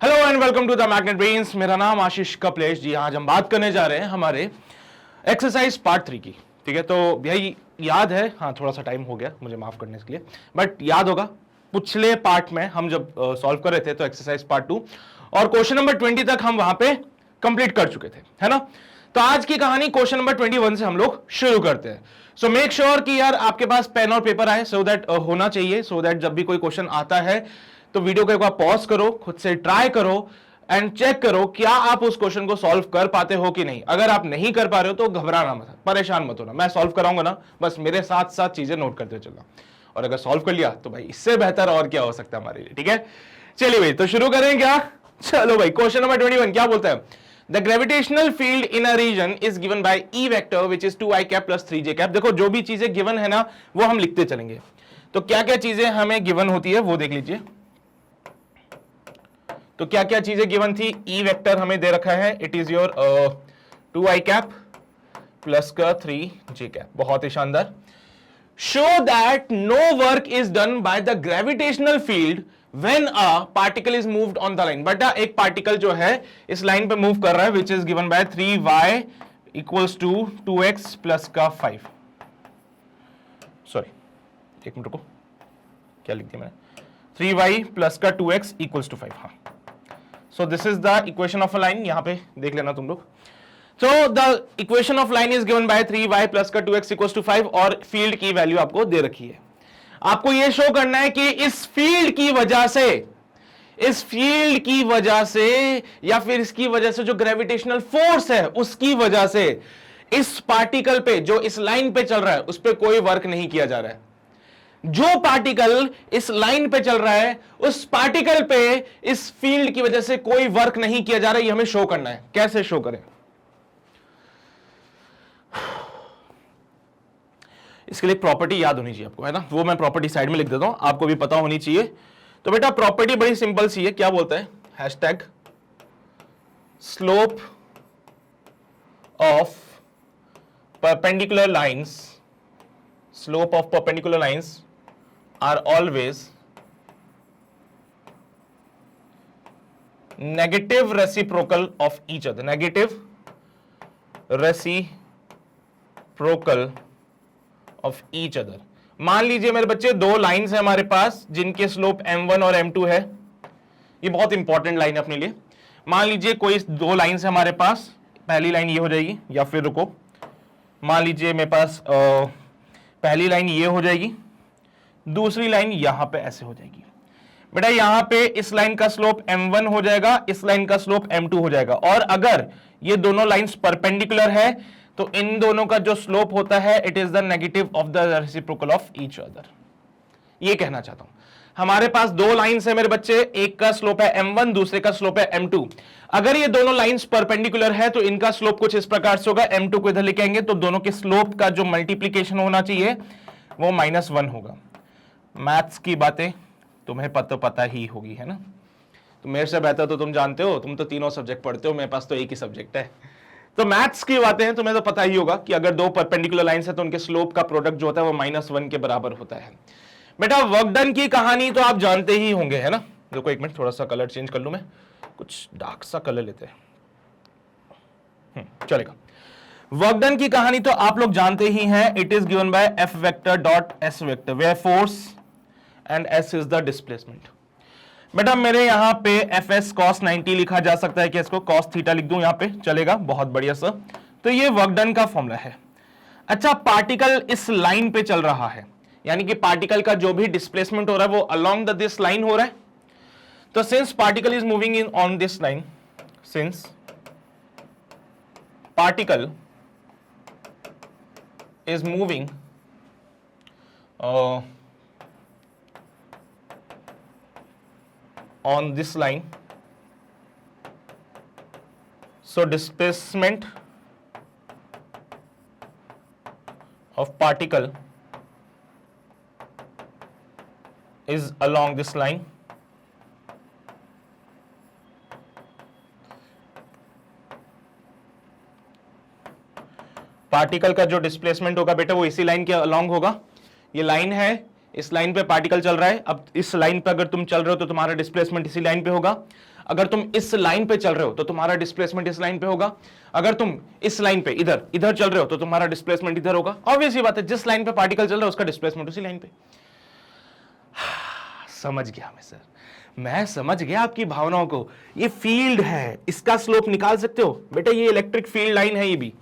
Hello and welcome to the Magnet Brains. मेरा नाम आशीष कपलेश जी। आज हम बात करने जा रहे हैं हमारे एक्सरसाइज पार्ट 3 की। ठीक है, तो यही याद है, हाँ थोड़ा सा टाइम हो गया, मुझे माफ करने के लिए, बट याद होगा पिछले पार्ट में हम जब सॉल्व कर रहे थे तो एक्सरसाइज पार्ट 2 और क्वेश्चन नंबर 20 तक हम वहां पे कंप्लीट कर चुके थे, है ना। तो आज की कहानी क्वेश्चन नंबर 21 से हम लोग शुरू करते हैं। सो मेक श्योर कि यार आपके पास पेन और पेपर आए, सो दैट होना चाहिए, सो दैट जब भी कोई क्वेश्चन आता है तो वीडियो को एक बार पॉज करो, खुद से ट्राई करो एंड चेक करो क्या आप उस क्वेश्चन को सॉल्व कर पाते हो कि नहीं। अगर आप नहीं कर पा रहे हो तो घबराना मत, परेशान मत होना, मैं सॉल्व कराऊंगा ना, बस मेरे साथ साथ चीजें नोट करते चलना। और अगर सॉल्व कर लिया तो भाई इससे बेहतर और क्या हो सकता है हमारे लिए। ठीक है, चलिए भाई तो शुरू करें क्या। चलो भाई क्वेश्चन नंबर 21 क्या बोलता है। The gravitational field in a region is given by E vector which is 2i cap plus 3j cap. देखो जो भी चीजें गिवन है ना वो हम लिखते चलेंगे। तो क्या क्या चीजें हमें गिवन होती है वो देख लीजिए। तो क्या क्या चीजें गिवन थी। ई वेक्टर हमें दे रखा है, it is your 2i cap plus का 3j कैप। बहुत ही शानदार। Show that no work is done by the gravitational field when a particle is moved on the line. But एक पार्टिकल जो है इस लाइन पे मूव कर रहा है which is given by 3y equals to 2x plus का 5। Sorry एक मिनट रुको, क्या लिख दिया मैंने, 3y प्लस का 2x इक्वल्स टू 5। हाँ, so this is the equation of a line। यहां पे देख लेना तुम लोग। so the equation of line is given by 3y plus का 2x equals to 5 और फील्ड की वैल्यू आपको दे रखी है। आपको यह शो करना है कि इस फील्ड की वजह से या फिर इसकी वजह से जो ग्रेविटेशनल फोर्स है उसकी वजह से इस पार्टिकल पे जो इस लाइन पे चल रहा है उस पर कोई वर्क नहीं किया जा रहा है। जो पार्टिकल इस लाइन पे चल रहा है उस पार्टिकल पे इस फील्ड की वजह से कोई वर्क नहीं किया जा रहा है, ये हमें शो करना है। कैसे शो करें, इसके लिए प्रॉपर्टी याद होनी चाहिए आपको, है ना। वो मैं प्रॉपर्टी साइड में लिख देता हूं, आपको भी पता होनी चाहिए। तो बेटा प्रॉपर्टी बड़ी सिंपल सी है, क्या बोलता है, hashtag slope of perpendicular lines, slope of perpendicular lines are always negative reciprocal of each other। negative reciprocal of each other। मान लीजिए मेरे बच्चे दो लाइंस है हमारे पास जिनके स्लोप m1 और m2 है। ये बहुत इंपॉर्टेंट लाइन है अपने लिए। मान लीजिए कोई दो लाइंस है हमारे पास, पहली लाइन ये हो जाएगी, या फिर रुको, मान लीजिए मेरे पास पहली लाइन ये हो जाएगी, दूसरी लाइन यहां पे ऐसे हो जाएगी। बेटा यहां पे इस लाइन का स्लोप m1 हो जाएगा, इस लाइन का स्लोप m2 हो जाएगा। और अगर ये दोनों लाइंस परपेंडिकुलर है तो इन दोनों का जो स्लोप होता है it is the negative of the reciprocal of each other. ये कहना चाहता हूं, हमारे पास दो लाइंस है मेरे बच्चे, एक का स्लोप है m1, दूसरे का स्लोप है m2। अगर ये दोनों लाइंस परपेंडिकुलर है तो इनका स्लोप कुछ इस प्रकार से होगा, m2 को इधर लेके आएंगे तो दोनों के स्लोप का जो मल्टीप्लीकेशन होना चाहिए वो -1 होगा। मैथ्स की बातें तुम्हें पता ही होगी, है ना। तो मेरे से बेहतर तो तुम जानते हो, तुम तो तीनों सब्जेक्ट पढ़ते हो, मेरे पास तो एक ही सब्जेक्ट है। तो मैथ्स की बातें हैं, तुम्हें तो पता ही होगा कि अगर दो परपेंडिकुलर लाइंस है तो उनके स्लोप का प्रोडक्ट जो होता है वो -1 के बराबर होता है। बेटा वर्क डन की कहानी तो आप जानते ही होंगे, है ना। देखो एक मिनट, थोड़ा सा कलर चेंज कर लूं मैं, कुछ डार्क सा कलर लेते हैं, चलेगा। वर्क डन की कहानी तो आप लोग जानते ही हैं। It is given by F vector dot S vector where force and S is the displacement. बेटा मेरे यहां पे Fs cos 90 लिखा जा सकता है कि इसको cos थीटा लिख दूं, यहां पे चलेगा, बहुत बढ़िया सर। तो ये वर्क डन का फॉर्मूला है। अच्छा, पार्टिकल इस लाइन पे चल रहा है, यानी कि पार्टिकल का जो भी डिस्प्लेसमेंट हो रहा है वो अलोंग द दिस लाइन हो रहा है। तो since particle is moving in on this line, since particle is moving on this line, so displacement of particle is along this line। Particle का जो डिस्प्लेसमेंट होगा बेटा वो इसी लाइन के अलोंग होगा। ये लाइन है, इस लाइन पे पार्टिकल चल रहा है, अब इस लाइन पे अगर तुम चल रहे हो तो तुम्हारा डिस्प्लेसमेंट इसी लाइन पे होगा। अगर तुम इस लाइन पे चल रहे हो तो तुम्हारा डिस्प्लेसमेंट इस लाइन पे होगा, अगर तुम इस लाइन पे इधर इधर चल रहे हो तो तुम्हारा डिस्प्लेसमेंट इधर होगा। ऑब्वियस ही बात है, जिस लाइन पे पार्टिकल चल रहा है उसका डिस्प्लेसमेंट उसी लाइन पे। समझ गया मैं समझ गया आपकी भावनाओं को। ये फील्ड है, इसका स्लोप निकाल सकते हो बेटा, ये इलेक्ट्रिक फील्ड लाइन है ये भी।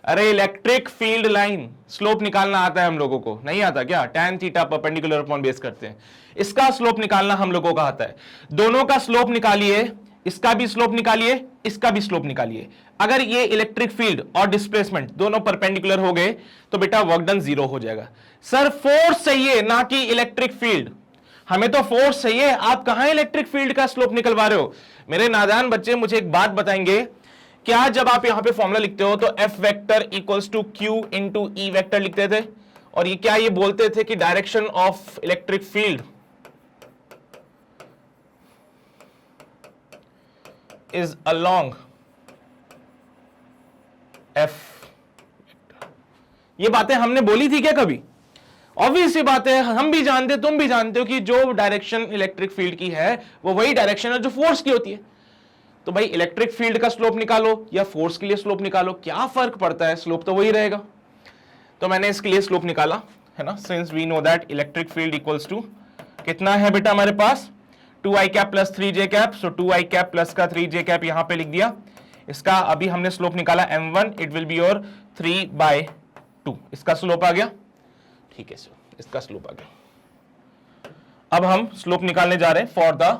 अरे इलेक्ट्रिक फील्ड लाइन स्लोप निकालना आता है हम लोगों को, नहीं आता क्या? tan theta perpendicular upon base करते हैं, इसका स्लोप निकालना हम लोगों का आता है। दोनों का स्लोप निकालिए, इसका भी स्लोप निकालिए, इसका भी स्लोप निकालिए। अगर ये इलेक्ट्रिक फील्ड और डिस्प्लेसमेंट दोनों परपेंडिकुलर हो गए तो बेटा वर्क डन 0 हो जाएगा। सर फोर्स चाहिए ना कि इलेक्ट्रिक फील्ड, हमें तो फोर्स चाहिए, आप कहां इलेक्ट्रिक फील्ड का स्लोप निकलवा रहे हो? मेरे नादान बच्चे मुझे एक बात बताएंगे, क्या जब आप यहां पे फॉर्मूला लिखते हो तो F vector equals to Q into E vector लिखते थे, और ये क्या ये बोलते थे कि direction of electric field is along F? ये बातें हमने बोली थी क्या कभी? ऑब्वियस सी बात है, हम भी जानते, तुम भी जानते हो कि जो डायरेक्शन इलेक्ट्रिक फील्ड की है वो वही डायरेक्शन है जो फोर्स की होती है। तो भाई इलेक्ट्रिक फील्ड का स्लोप निकालो या फोर्स के लिए स्लोप निकालो, क्या फर्क पड़ता है, स्लोप तो वही रहेगा। तो मैंने इसके लिए स्लोप निकाला है ना, since we know that electric field equals to कितना है बेटा हमारे पास 2i cap plus 3j cap, so 2i cap plus का 3j कैप यहां पे लिख दिया। इसका अभी हमने स्लोप निकाला m1, it will be your 3/2, इसका स्लोप आ गया। ठीक है सर, इसका स्लोप आ गया। अब हम स्लोप निकालने जा रहे हैं for the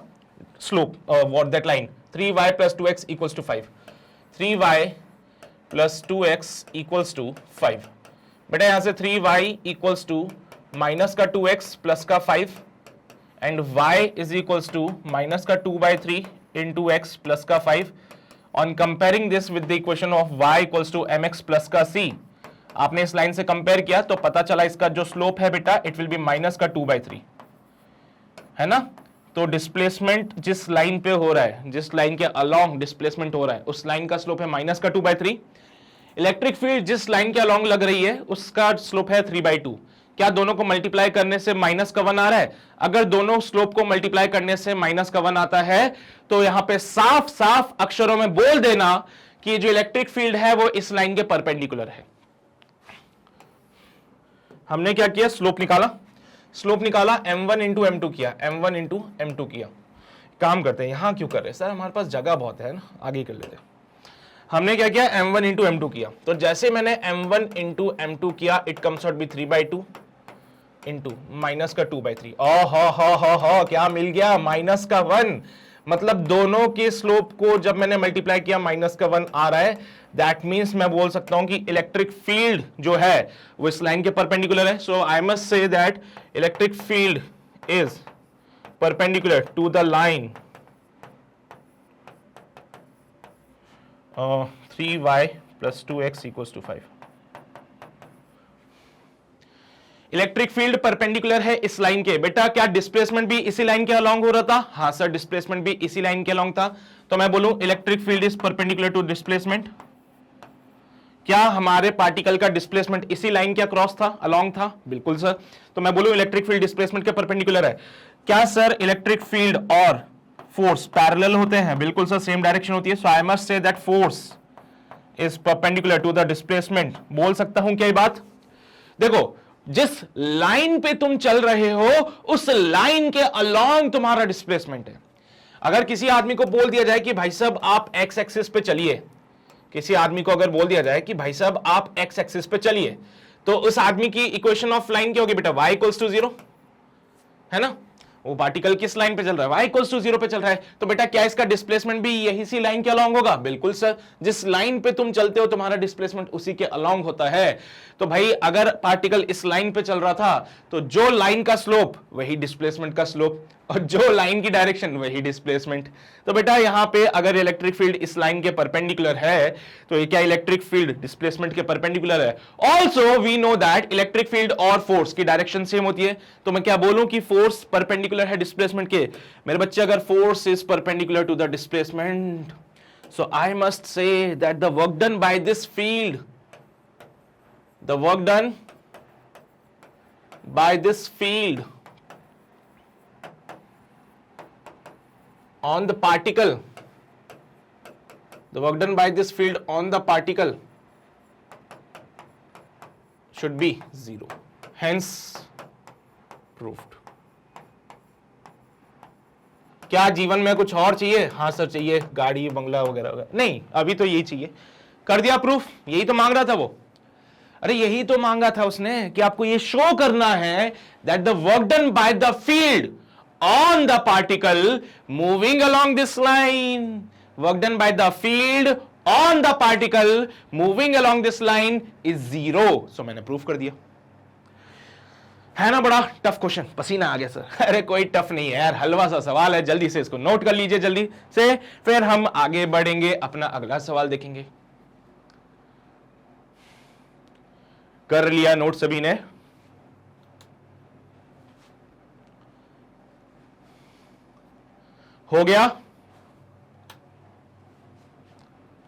slope what that line 3y plus 2x equals to 5, 3y plus 2x equals to 5। बेटा यहां से 3y equals to माइनस का 2x प्लस का 5 and y is equals to minus का 2/3 into x प्लस का 5। On comparing this with the equation of y equals to mx plus का c, आपने इस लाइन से कंपेयर किया तो पता चला इसका जो स्लोप है बेटा इट विल बी माइनस का 2/3, है ना। तो डिस्प्लेसमेंट जिस लाइन पे हो रहा है, जिस लाइन के अलोंग डिस्प्लेसमेंट हो रहा है उस लाइन का स्लोप है माइनस का 2/3। इलेक्ट्रिक फील्ड जिस लाइन के अलोंग लग रही है उसका स्लोप है 3/2। क्या दोनों को मल्टीप्लाई करने से माइनस का 1 आ रहा है? अगर दोनों स्लोप को मल्टीप्लाई करने से माइनस का 1 आता है तो यहां पे साफ साफ अक्षरों में बोल देना कि जो इलेक्ट्रिक फील्ड है वो इस लाइन के परपेंडिकुलर है। हमने क्या किया, स्लोप निकाला, स्लोप निकाला m1 इंटू m2 किया, m1 इंटू m2 किया। काम करते हैं, यहां क्यों कर रहे हैं सर, हमारे पास जगह बहुत है ना, आगे कर लेते हैं। हमने क्या किया, m1 इंटू m2 किया, तो जैसे मैंने m1 इंटू m2 किया it comes out be 3/2 into minus का 2/3। हो क्या मिल गया, माइनस का 1। मतलब दोनों के स्लोप को जब मैंने मल्टीप्लाई किया माइनस का 1 आ रहा है, दैट मीन्स मैं बोल सकता हूं कि इलेक्ट्रिक फील्ड जो है वो इस लाइन के परपेंडिकुलर है। So I must say that electric field is perpendicular to the line 3y plus 2x equals to 5। Electric field perpendicular है इस लाइन के। बेटा क्या डिस्प्लेसमेंट भी इसी लाइन के अलोंग हो रहा था? हाँ सर, डिस्प्लेसमेंट भी इसी लाइन के अलोंग था। तो मैं बोलूं electric field is perpendicular to displacement. क्या हमारे पार्टिकल का डिस्प्लेसमेंट इसी लाइन के अक्रॉस था, अलोंग था? बिल्कुल सर। तो मैं बोलूं इलेक्ट्रिक फील्ड डिस्प्लेसमेंट के परपेंडिकुलर है। क्या सर इलेक्ट्रिक फील्ड और फोर्स पैरेलल होते हैं? बिल्कुल सर, सेम डायरेक्शन होती है। So I must say that force is perpendicular to the displacement. बोल सकता हूं क्या ये बात? देखो, जिस लाइन पे तुम चल रहे हो उस लाइन के अलोंग तुम्हारा डिस्प्लेसमेंट है। अगर किसी आदमी को बोल दिया जाए कि भाई साहब आप एक्स एक्सिस पे चलिए, किसी आदमी को अगर बोल दिया जाए कि भाई साहब आप एक्स एक्सिस पे चलिए, तो उस आदमी की इक्वेशन ऑफ लाइन क्या होगी बेटा? y इक्वल्स टू 0, है ना। वो पार्टिकल किस लाइन पे चल रहा है? y इक्वल्स टू 0 पे चल रहा है। तो बेटा क्या इसका डिस्प्लेसमेंट भी यही सी लाइन के अलोंग होगा? बिल्कुल सर, जिस लाइन पे तुम चलते हो तुम्हारा डिस्प्लेसमेंट उसी के अलोंग होता है। तो भाई अगर पार्टिकल इस लाइन पे चल रहा था तो जो लाइन का स्लोप वही डिस्प्लेसमेंट का स्लोप, और जो लाइन की डायरेक्शन वही डिस्प्लेसमेंट। तो बेटा यहां पे अगर इलेक्ट्रिक फील्ड इस लाइन के परपेंडिकुलर है तो ये क्या इलेक्ट्रिक फील्ड डिस्प्लेसमेंट के परपेंडिकुलर है। Also we know that electric field और फोर्स की डायरेक्शन सेम होती है। तो मैं क्या बोलूं कि फोर्स परपेंडिकुलर है डिस्प्लेसमेंट के। मेरे बच्चे, अगर force is perpendicular to the displacement, so I must say that the work done by this field, the work done by this field on the particle the work done by this field on the particle should be 0, hence proved. क्या जीवन में कुछ और चाहिए? हाँ sir चाहिए, गाड़ी बंगला वगैरह वगैरह। नहीं, अभी तो यही चाहिए। कर दिया प्रूफ, यही तो मांग रहा था वो। अरे यही तो मांगा था उसने कि आपको ये शो करना है that the work done by the field on the particle moving along this line, work done by the field on the particle moving along this line is 0। सो मैंने प्रूफ कर दिया। है ना बड़ा टफ क्वेश्चन? पसीना आ गया सर। अरे कोई टफ नहीं है यार, हलवा सा सवाल है, जल्दी से इसको नोट कर लीजिए जल्दी से, फिर हम आगे बढ़ेंगे, अपना अगला सवाल देखेंगे। कर लिया नोट सभी ने? हो गया?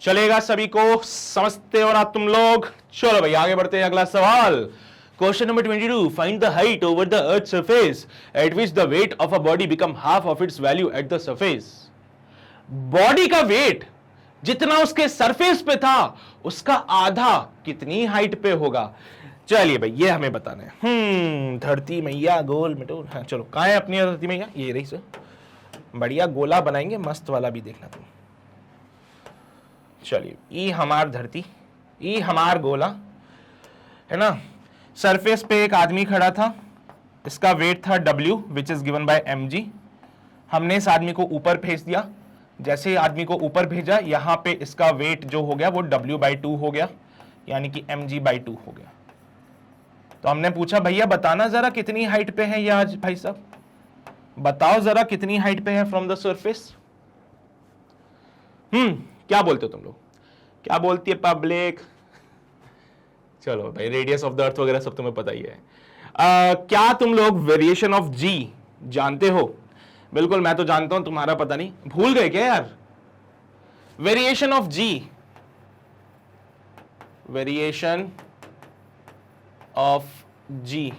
चलेगा सभी को? समझते हो ना तुम लोग? चलो भाई आगे बढ़ते हैं, अगला सवाल। Question number 22. Find the height over the Earth's surface at which the weight of a body become half of its value at the surface. Body का वेट जितना उसके सरफेस पे था उसका आधा कितनी हाइट पे होगा? चलिए भाई ये हमें बताना है। धरती मैया गोल मिटोल। हाँ चलो, कहाँ है अपनी धरती मैया? ये रही सर। बढ़िया गोला बनाएंगे, मस्त वाला भी देखना तुम। चलिए, ई हमार धरती, ई हमार गोला है ना। सरफेस पे एक आदमी खड़ा था, इसका वेट था W which is given bye mg। हमने इस आदमी को ऊपर भेज दिया, जैसे ही आदमी को ऊपर भेजा यहां पे इसका वेट जो हो गया वो W/2 हो गया, यानी कि mg/2 हो गया। तो हमने पूछा भैया बताना जरा कितनी हाइट पे है ये आज, भाई साहब बताओ जरा कितनी हाइट पे है फ्रॉम द सरफेस। क्या बोलते हो तुम लोग? क्या बोलती है पब्लिक? चलो भाई, रेडियस ऑफ द अर्थ वगैरह सब तुम्हें पता ही है। क्या तुम लोग वेरिएशन ऑफ जी जानते हो? बिल्कुल मैं तो जानता हूं, तुम्हारा पता नहीं। भूल गए क्या यार? Variation of g, variation of g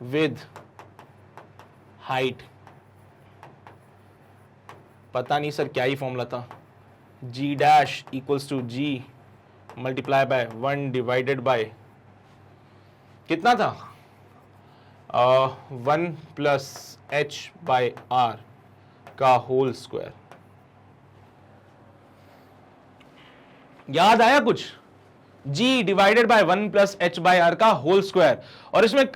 with height. पता नहीं सर क्या ही फॉर्मूला था? G dash equals to g multiply by 1 divided by कितना था? 1 प्लस h बाय r का होल स्क्वायर। याद आया कुछ? g divided by 1 plus h by r का होल स्क्वायर, और इसमें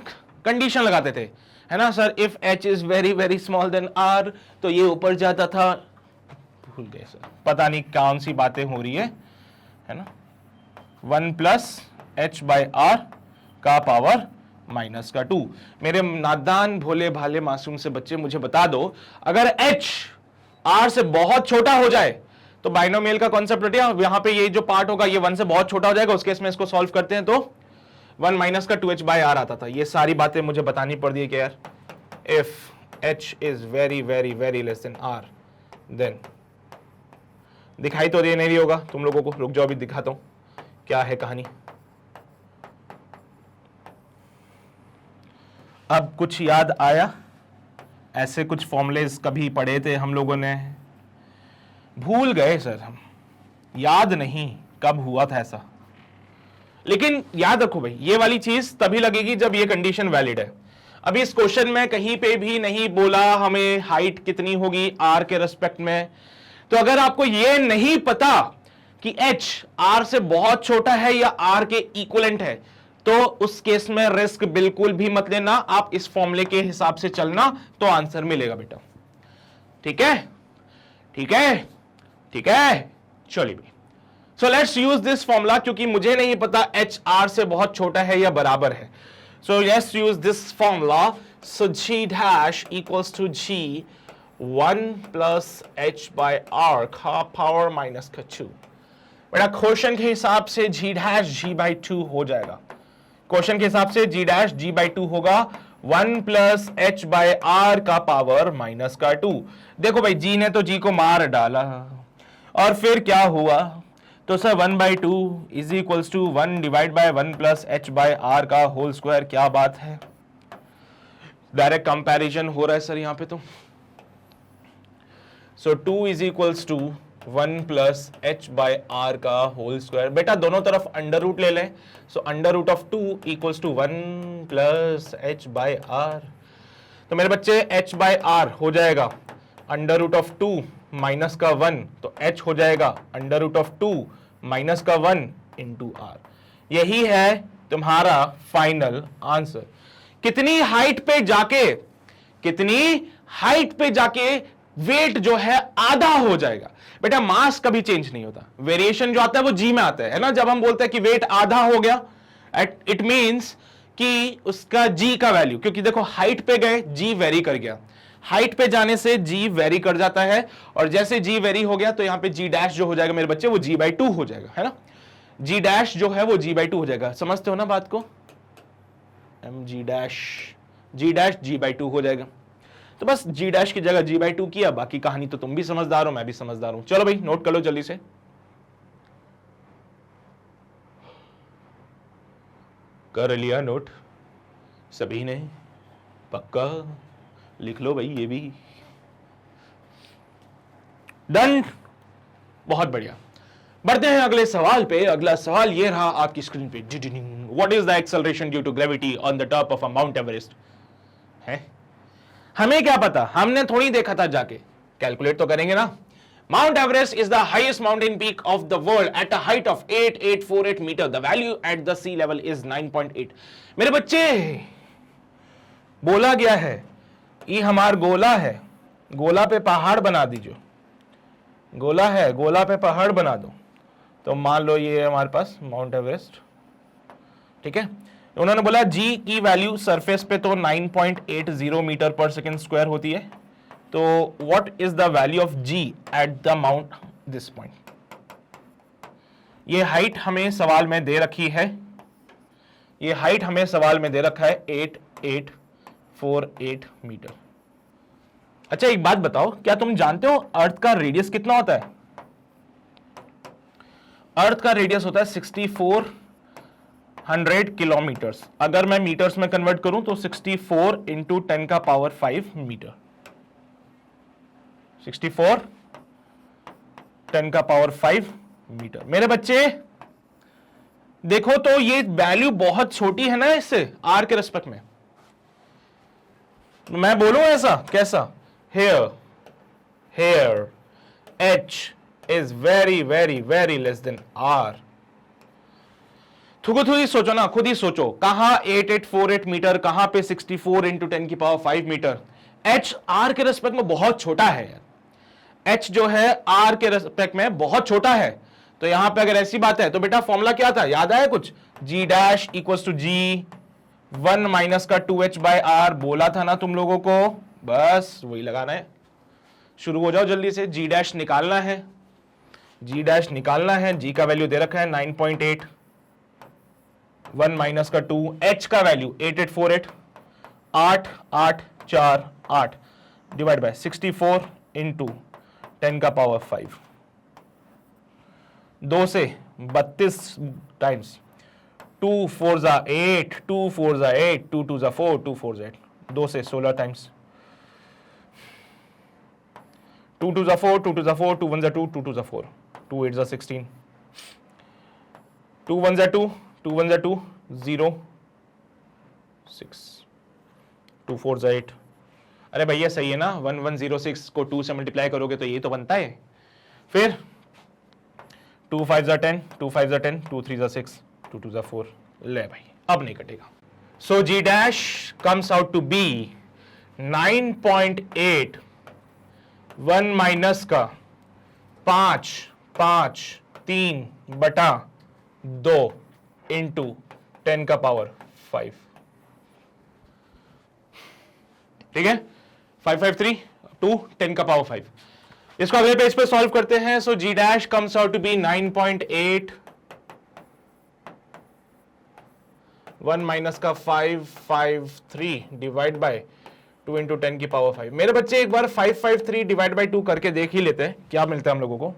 कंडीशन लगाते थे, है ना sir? If h is very very small then r, तो ये ऊपर जाता था। भूल गए सर, पता नहीं कौन सी बातें हो रही है ना। 1 प्लस h बाय r का पावर माइनस का 2। मेरे नादान भोले भाले मासूम से बच्चे मुझे बता दो, अगर h r से बहुत छोटा हो जाए तो बाइनोमियल का कॉन्सेप्ट रटिया, यहां पे ये जो पार्ट होगा ये 1 से बहुत छोटा हो जाएगा, उस केस में इसको सॉल्व करते हैं तो 1 माइनस का 2h बाय r आता था। ये सारी बातें मुझे बतानी पड़ रही है कि यार if h is very very very less than r then, दिखाई तो दे नहीं होगा तुम लोगों को, रुक जाओ अभी दिखाता हूं क्या है कहानी। अब कुछ याद आया? ऐसे कुछ फॉर्मूलेज कभी पढ़े थे हम लोगों ने? भूल गए सर हम, याद नहीं कब हुआ था ऐसा। लेकिन याद रखो भाई, ये वाली चीज तभी लगेगी जब ये कंडीशन वैलिड है। अभी इस क्वेश्चन में कहीं पे भी नहीं बोला हमें हाइट कितनी होगी r के रेस्पेक्ट में। तो अगर आपको ये नहीं पता कि h r से बहुत छोटा है या r के इक्विवेलेंट है, तो उस केस में रिस्क बिल्कुल भी मत लेना, आप इस फॉर्मूले के हिसाब से चलना तो आंसर मिलेगा बेटा। ठीक है, ठीक है, ठीक है। चलिए भाई, सो लेट्स यूज दिस फॉर्मूला, क्योंकि मुझे नहीं पता h r से बहुत छोटा है या बराबर है। So let's use this formula. So g dash equals to g 1 plus h by r का पावर माइनस का 2। बेटा क्वेश्चन के हिसाब से g डैश g बाई 2 हो जाएगा। क्वेश्चन के हिसाब से g डैश g बाई 2 होगा 1 प्लस h बाय r का पावर माइनस का 2। देखो भाई, g ने तो g को मार डाला, और फिर क्या हुआ? तो sir 1 by 2 is equals to 1 divide by 1 plus h by r का होल स्क्वायर। क्या बात है, डायरेक्ट कंपैरिजन हो रहा है सर यहाँ पे तो। So 2 is equals to 1 plus H by R का होल स्क्वायर। बेटा दोनों तरफ अंडर रूट ले लें, so under root of 2 equals to 1 plus H by R. तो मेरे बच्चे h बाय आर हो जाएगा अंडर रूट ऑफ 2 माइनस का 1, तो h हो जाएगा अंडर रूट ऑफ 2 माइनस का 1 इंटू आर। यही है तुम्हारा फाइनल आंसर। कितनी हाइट पे जाके वेट जो है आधा हो जाएगा। बेटा मास कभी चेंज नहीं होता, वेरिएशन जो आता है वो जी में आता है ना। जब हम बोलते हैं कि वेट आधा हो गया, इट मींस कि उसका जी का वैल्यू, क्योंकि देखो हाइट पे गए जी वेरी कर गया, हाइट पे जाने से जी वेरी कर जाता है, और जैसे जी वेरी हो गया तो यहां पे जी डैश जो हो जाएगा मेरे बच्चे वो जी बाई 2 हो जाएगा, है ना। जी डैश जो है वो जी बाई 2 हो जाएगा, समझते हो ना बात को। M G dash G by 2 हो जाएगा। तो बस जी डैश की जगह जी बाई 2 किया, बाकी कहानी तो तुम भी समझदार हो, मैं भी समझदार हूं। चलो भाई नोट कर लो जल्दी से। कर लिया नोट सभी ने? पक्का लिख लो भाई ये भी। डन, बहुत बढ़िया। बढ़ते हैं अगले सवाल पे। अगला सवाल ये रहा आपकी स्क्रीन पे। What is the acceleration due to gravity on the top of a Mount Everest? है हमें क्या पता, हमने थोड़ी देखा था, जाके कैलकुलेट तो करेंगे ना। Mount Everest is the highest mountain peak of the world at a height of 8848 meter. The value at the sea level is 9.8. मेरे बच्चे बोला गया है ये हमार गोला है, गोला पे पहाड़ बना दीजिए। गोला है, गोला पे पहाड़ बना दो। तो मान लो ये हमारे पास माउंट एवरेस्ट, ठीक है। उन्होंने बोला जी की वैल्यू सरफेस पे तो 9.80 मीटर पर सेकेंड स्क्वायर होती है। तो what is the value of ji at the mount this point? ये हाइट हमें सवाल में दे रखी है, ये हाइट हमें सवाल में दे रखा है 8848 मीटर। अच्छा एक बात बताओ, क्या तुम जानते हो अर्थ का रेडियस कितना होता है? अर्थ का रेडियस होता है 6400 किलोमीटर्स। अगर मैं मीटर्स में कन्वर्ट करूं तो 64 इंटू 10 का पावर 5 मीटर। 64 10 का पावर 5 मीटर। मेरे बच्चे देखो तो ये वैल्यू बहुत छोटी है ना इससे, आर के रेस्पेक्ट में। मैं बोलूं ऐसा कैसा? Here H is very very very less than R. खुद ही सोचो ना, खुद ही सोचो, कहां 8848 मीटर, कहां पे 64 इंटू 10 की पावर 5 मीटर। एच आर के रेस्पेक्ट में बहुत छोटा है यार, एच जो है आर के रेस्पेक्ट में बहुत छोटा है। तो यहां पे अगर ऐसी बात है तो बेटा फॉर्मूला क्या था, याद आया कुछ? G dash equals to g 1 minus का 2h बाय आर, बोला था ना तुम लोगों को, बस वही लगाना है। शुरू हो जाओ जल्दी से। जी डैश निकालना है, जी डैश निकालना है। जी का वैल्यू दे रखा है 9.8, 1 माइनस का 2, एच का वैल्यू 8848, 8 8 4 8 डिवाइड बाय 64 इंटू 10 का पावर 5, 2 से 32 टाइम्स, 2 4 जा 8, 2 4 जा 8, 2 2 जा 4, 2 4 जा 8, 2 से 16 टाइम्स, 2 2 जा 4, 2 2 जा 4, 2 1 जा 2, 2 2 जा 4, 2 8 जा 16, 2 1 जा 2, 2 1 जा 2, 0 6, 2 4 जा 8। अरे भैया सही है ना, 1106 को 2 से मल्टीप्लाई करोगे तो ये तो बनता है। फिर 2 5 जा 10, 2 5 जा 10, 2 3 जा 6, 2 2 जा 4। ले भाई अब नहीं कटेगा। So g dash comes out to be 9.8, 1 minus का 5 5 3 बटा 2 इंटू 10 का पावर 5। ठीक है, 553 टू 10 का पावर 5। इसको अगले पेज पे सॉल्व करते हैं। So g dash comes out to be 9.8, 1 minus का 553 डिवाइड बाय 2 इंटू 10 की पावर 5। मेरे बच्चे एक बार 553 डिवाइड बाय 2 करके देख ही लेते हैं क्या मिलता है हम लोगों को।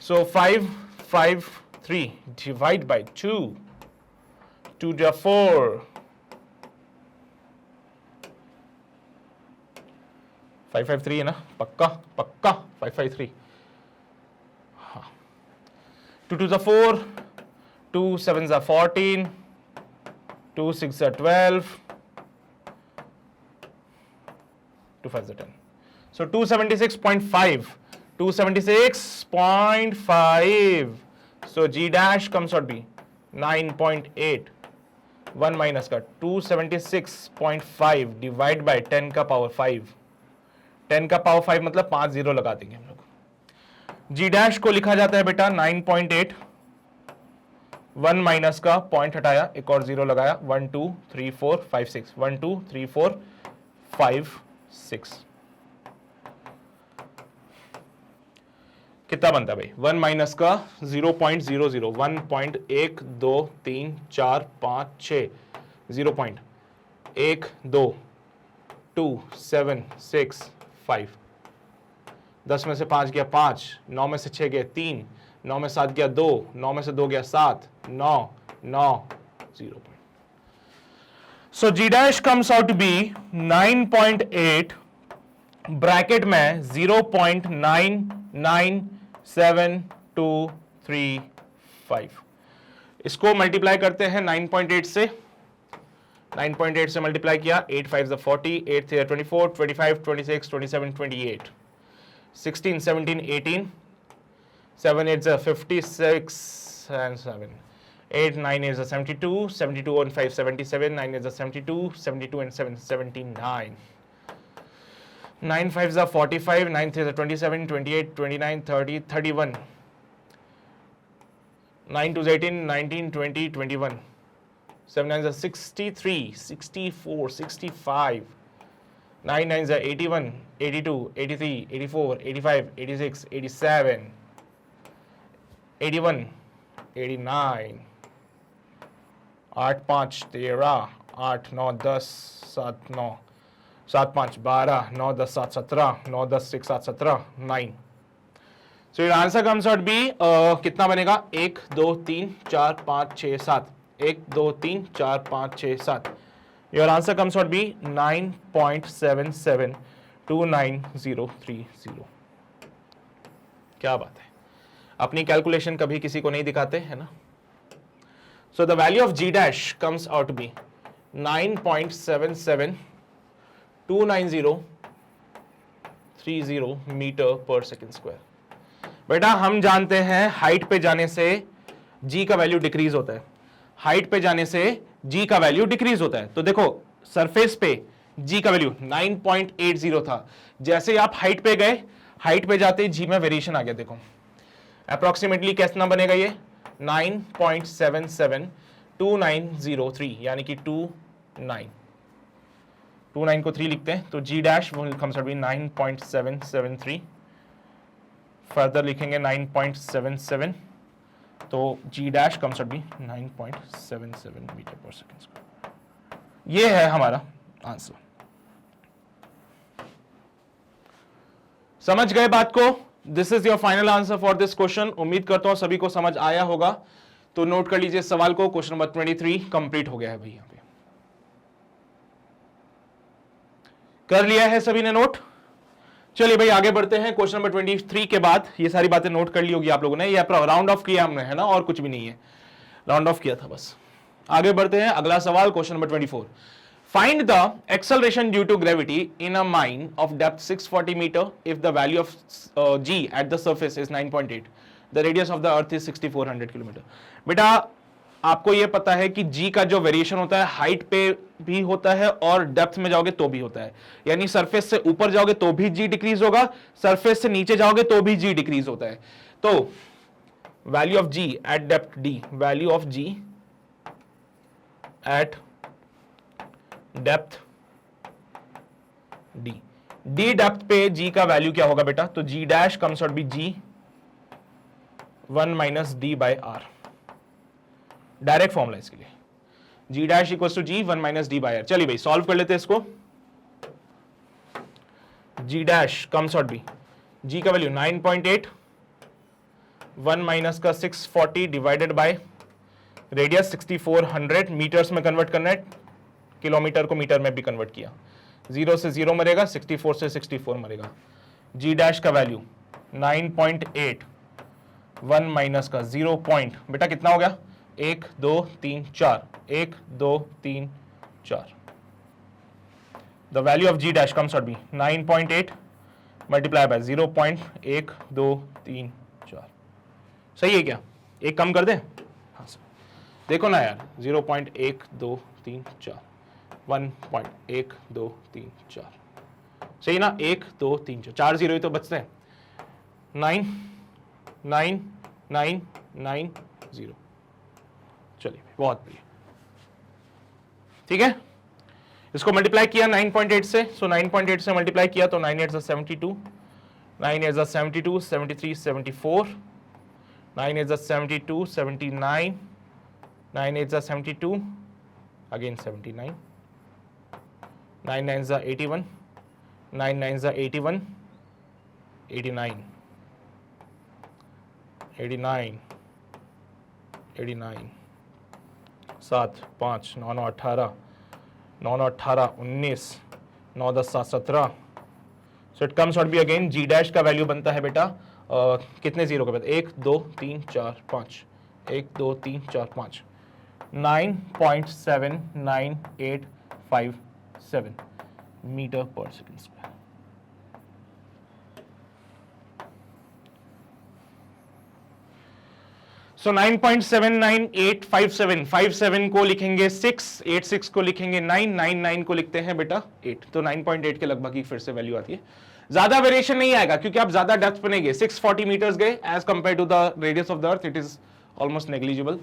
सो 553 डिवाइड बाय 2, 2 जा 4, 553 है ना, पक्का पक्का 553। 2 2s are 4, 2 7s are 14, 2 6s are 12, 2 5s are 10. So 276.5, 276.5. So G dash comes out be 9.8. 1 minus का 276.5 डिवाइड बाय 10 का पावर 5. 10 का पावर 5 मतलब 5 जीरो लगा देंगे हम लोग. जी डैश को लिखा जाता है बेटा 9.8. 1 माइनस का पॉइंट हटाया, एक और जीरो लगाया. 1 2 3 4 5 6. 1 2 3 4 5 6. कितना बनता है भाई? 1 माइनस का 0.00, 1.1 2 3 4 5 6, 0.1 2 2 7 6 5. 10 में से 5 गया 5, 9 में से 6 गया 3, 9 में 7 गया 2, 9 में से 2 गया 7, 9 9 0. So G dash comes out to be 9.8 bracket में 0.997235. इसको मल्टीप्लाई करते हैं 9.8 से. 9.8 से मल्टीप्लाई किया, 8 5 40, 8 3 24, 25 26 27 28, 16 17 18, 7 8 56 and 7, 8 9 is 72, 72 and 5 77, 9 is 72, 72 and 7 79. 9 5s are 45, 9 3s are 27, 28, 29, 30, 31. 9 2s 18, 19, 20, 21. 7 9s are 63, 64, 65. 9 9s are 81, 82, 83, 84, 85, 86, 87, 81, 89. 8 5 13, 8 9 10, 7 9. 7 5 12, 9 10 7 17, 9 10 6 7 17, 9. So your answer comes out be कितना बनेगा? 1 2 3 4 5 6 7. 1 2 3 4 5 6 7. Your answer comes out be 9.7729030. क्या बात है, अपनी कैलकुलेशन कभी किसी को नहीं दिखाते है ना. So the value of G dash comes out to be 9.7729030 metre पर सेकेंड स्क्वायर. बेटा हम जानते हैं हाइट पे जाने से G का वैल्यू डिक्रीज होता है. हाइट पे जाने से G का वैल्यू डिक्रीज होता है. तो देखो सरफेस पे G का वैल्यू 9.80 था. जैसे आप हाइट पे गए, हाइट पे जाते G में वेरिएशन आ गया. देखो अप्रोक्सीमेटली कितना बनेगा ये? 9.772903 यानी कि 29 को 3 लिखते हैं तो G dash will comes out to be 9.773. Further लिखेंगे 9.77 तो G dash comes out to be 9.77 metre पर सेकेंड स्क्वायर. ये है हमारा आंसर. समझ गए बात को? This is your final answer for this question. उम्मीद करता हूं सभी को समझ आया होगा. तो नोट कर लीजिए सवाल को. क्वेश्चन नंबर 23 कंप्लीट हो गया है भाई. यहां पे कर लिया है सभी ने नोट. चलिए भाई आगे बढ़ते हैं. क्वेश्चन नंबर 23 के बाद ये सारी बातें नोट कर ली होगी आप लोगों ने. ये राउंड ऑफ किया हमने है ना, और कुछ भी नहीं है, राउंड ऑफ किया था बस. आगे बढ़ते हैं. अगला सवाल question number 24. Find the acceleration due to gravity in a mine of depth 640 meter if the value of G at the surface is 9.8. The radius of the earth is 6400 kilometer. बेटा आपको ये पता है कि G का जो variation होता है हाइट पे भी होता है और डेप्थ में जाओगे तो भी होता है. यानी सरफेस से ऊपर जाओगे तो भी G डिक्रीज होगा, सरफेस से नीचे जाओगे तो भी G डिक्रीज होता है. तो value of G at depth D, value of G at depth D. D depth पे G का वैल्यू क्या होगा बेटा? तो G dash comes out be G 1 minus D by R. Direct formula इसके लिए. G dash equals to G 1 minus D by R. चलिए भाई सॉल्व कर लेते हैं इसको. G dash comes out be G का वैल्यू 9.8, 1 माइनस का 640 डिवाइडेड बाय रेडियस 6400. मीटर्स में कन्वर्ट करना है, किलोमीटर को मीटर में भी कन्वर्ट किया. 0 से 0 मरेगा, 64 से 64 मरेगा. G डैश का वैल्यू 9.8 1 माइनस का 0 पॉइंट, बेटा कितना हो गया 1 2 3 4, 1 2 3 4। The value of G dash comes out be 9.8 multiply by 0.1234। सही है क्या? एक कम कर दे? हाँ सर, देखो ना यार 0.1234, 1.1234, सही ना? 1 2 3 4 जीरो ही तो बचते हैं। 9 9 9 9 0। चलिए बहुत बढ़िया, ठीक है। इसको मल्टीप्लाई किया 9.8 से, सो 9.8 से मल्टीप्लाई किया तो 9 8 72, 9 8 72, 73 74, 9 8 72, 79, 9 8 72, again 79, 9 9 81, 9 9 81, 89, 89, 89, 7 5 9 9 18, 9 9 18 19, 9 10 7 17। So it comes out be again G dash का वैल्यू बनता है बेटा कितने जीरो के बाद 1 2 3 4 5, 1 2 3 4 5, 9.79857 मीटर पर सेकेंड स्क्वायर। सो 9.79857, 57 को लिखेंगे 6, 86 को लिखेंगे 9, 99 को लिखते हैं बेटा 8, तो 9.8 के लगभग ही फिर से वैल्यू आती है। ज्यादा वेरिएशन नहीं आएगा क्योंकि आप ज्यादा डेप्थ पे नहीं गए, 640 मीटर्स गए as compare to the radius of the earth, it is almost negligible,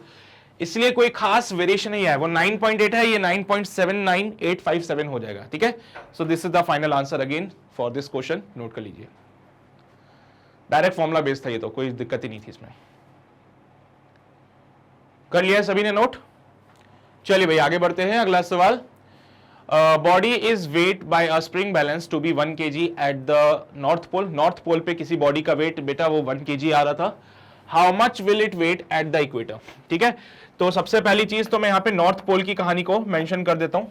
इसलिए कोई खास वेरिएशन नहीं है। वो 9.8 है, ये 9.79857 हो जाएगा, ठीक है। So this is the final answer again for this question, note कर लीजिए। डायरेक्ट फॉर्मुला बेस्ड था ये, तो कोई दिक्कत ही नहीं थी इसमें। कर लिया है सभी ने नोट? चलिए भाई आगे बढ़ते हैं। अगला सवाल, body is weight by a spring balance to be 1 kg at the north pole. North pole पे किसी बॉडी का वेट बेटा वो 1 kg आ रहा था। How much will it weight at the equator? ठीक है, तो सबसे पहली चीज तो मैं यहां पे नॉर्थ पोल की कहानी को मेंशन कर देता हूं।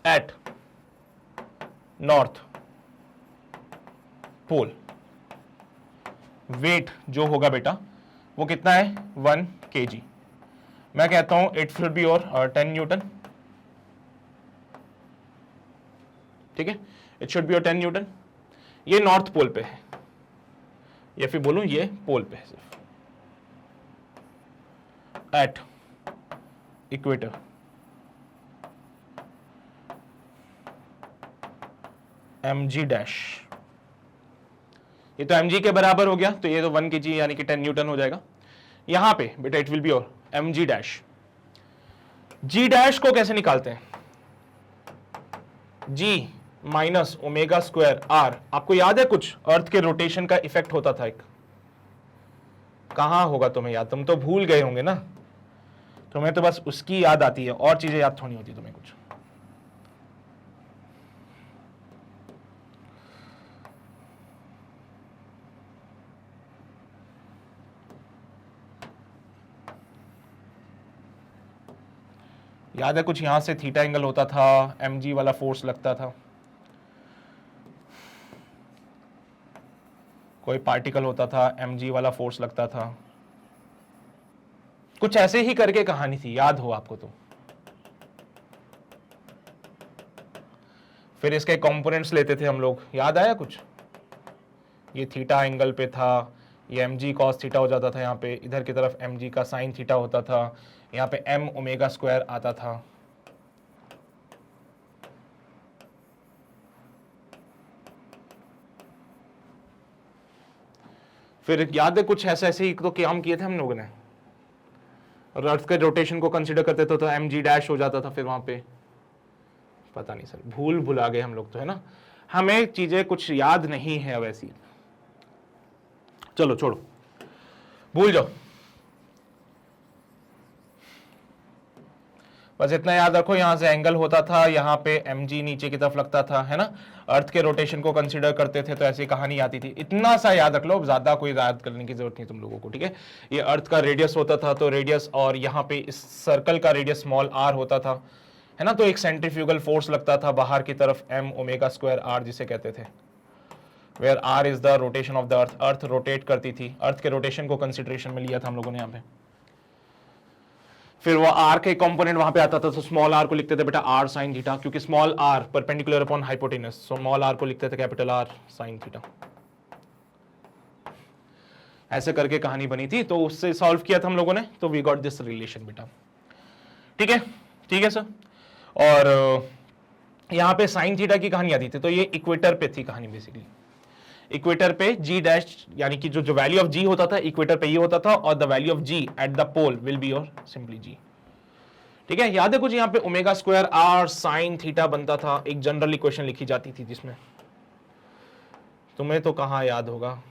एट नॉर्थ पोल वेट जो होगा बेटा वो कितना है 1 kg। मैं कहता हूं इट शुड बी और 10 न्यूटन, ठीक है, इट शुड बी और 10 न्यूटन। ये नॉर्थ पोल पे है, या फिर बोलूं ये पोल पे है सिर्फ। एट इक्वेटर mg डैश, ये तो mg के बराबर हो गया, तो ये तो 1 kg यानी कि 10 न्यूटन हो जाएगा। यहां पे बेटा इट विल बी और mg डैश। g डैश को कैसे निकालते हैं? g minus omega square r। आपको याद है कुछ अर्थ के रोटेशन का इफेक्ट होता था एक, कहां होगा तुम्हें याद? तुम तो भूल गए होंगे ना, तुम्हें तो बस उसकी याद आती है, और चीजें याद थोड़ी होती तुम्हें कुछ। याद है कुछ? यहां से थीटा एंगल होता था, mg वाला फोर्स लगता था, कोई पार्टिकल होता था, mg वाला फोर्स लगता था, कुछ ऐसे ही करके कहानी थी, याद हो आपको तो। फिर इसके कंपोनेंट्स लेते थे हम लोग, याद आया कुछ? ये थीटा एंगल पे था, ये mg cos थीटा हो जाता था, यहाँ पे इधर की तरफ mg का साइन थीटा होता था, यहाँ पे m ओमेगा स्क्वायर आता था। फिर याद है कुछ ऐसे ही तो काम किए थे हम लोगों ने, और अर्थ के रोटेशन को कंसीडर करते थे तो mg डैश हो जाता था। फिर वहां पे पता नहीं सर, भूल भुला गए हम लोग तो, है ना, हमें चीजें कुछ याद नहीं है वैसी। चलो छोड़ो, भूल जाओ, बस इतना याद रखो, यहां से एंगल होता था, यहाँ पे mg नीचे की तरफ लगता था, है ना, अर्थ के रोटेशन को कंसीडर करते थे तो ऐसी कहानी आती थी। इतना सा याद रख लो, ज्यादा कोई याद करने की जरूरत नहीं तुम लोगों को, ठीक है। ये अर्थ का रेडियस होता था, तो रेडियस, और यहाँ पे इस सर्कल का रेडियस स्मॉल r होता था, है ना, तो एक सेंट्रीफ्यूगल फोर्स लगता था बाहर की तरफ m ओमेगा स्क्वायर r जिसे कहते थे। Where R is the rotation of the earth, earth rotate करती थी, अर्थ के रोटेशन को कंसिडरेशन में लिया था हम लोगों ने यहाँ पे। फिर वो आर के कंपोनेंट वहां पे आता था, तो स्मॉल आर को लिखते थे बेटा आर साइन थीटा, क्योंकि small R perpendicular upon hypotenuse, small R को लिखते थे कैपिटल आर साइन थीटा। ऐसे करके कहानी बनी थी, तो उससे सॉल्व किया था हम लोगों ने, तो वी गॉट दिस रिलेशन बेटा। ठीक है, ठीक है सर। और यहां पे साइन थीटा की कहानी आती थी, तो ये इक्वेटर पे थी कहानी बेसिकली। इक्वेटर पे जी डैश, यानी कि जो वैल्यू ऑफ जी होता था इक्वेटर पे ये होता था, और the value of ji at the pole will be your simply g. ठीक है, याद है कुछ यहाँ पे omega square R sine theta बनता था, एक जनरल इक्वेशन लिखी जाती थी जिसमें, तुम्हें तो कहां याद होगा।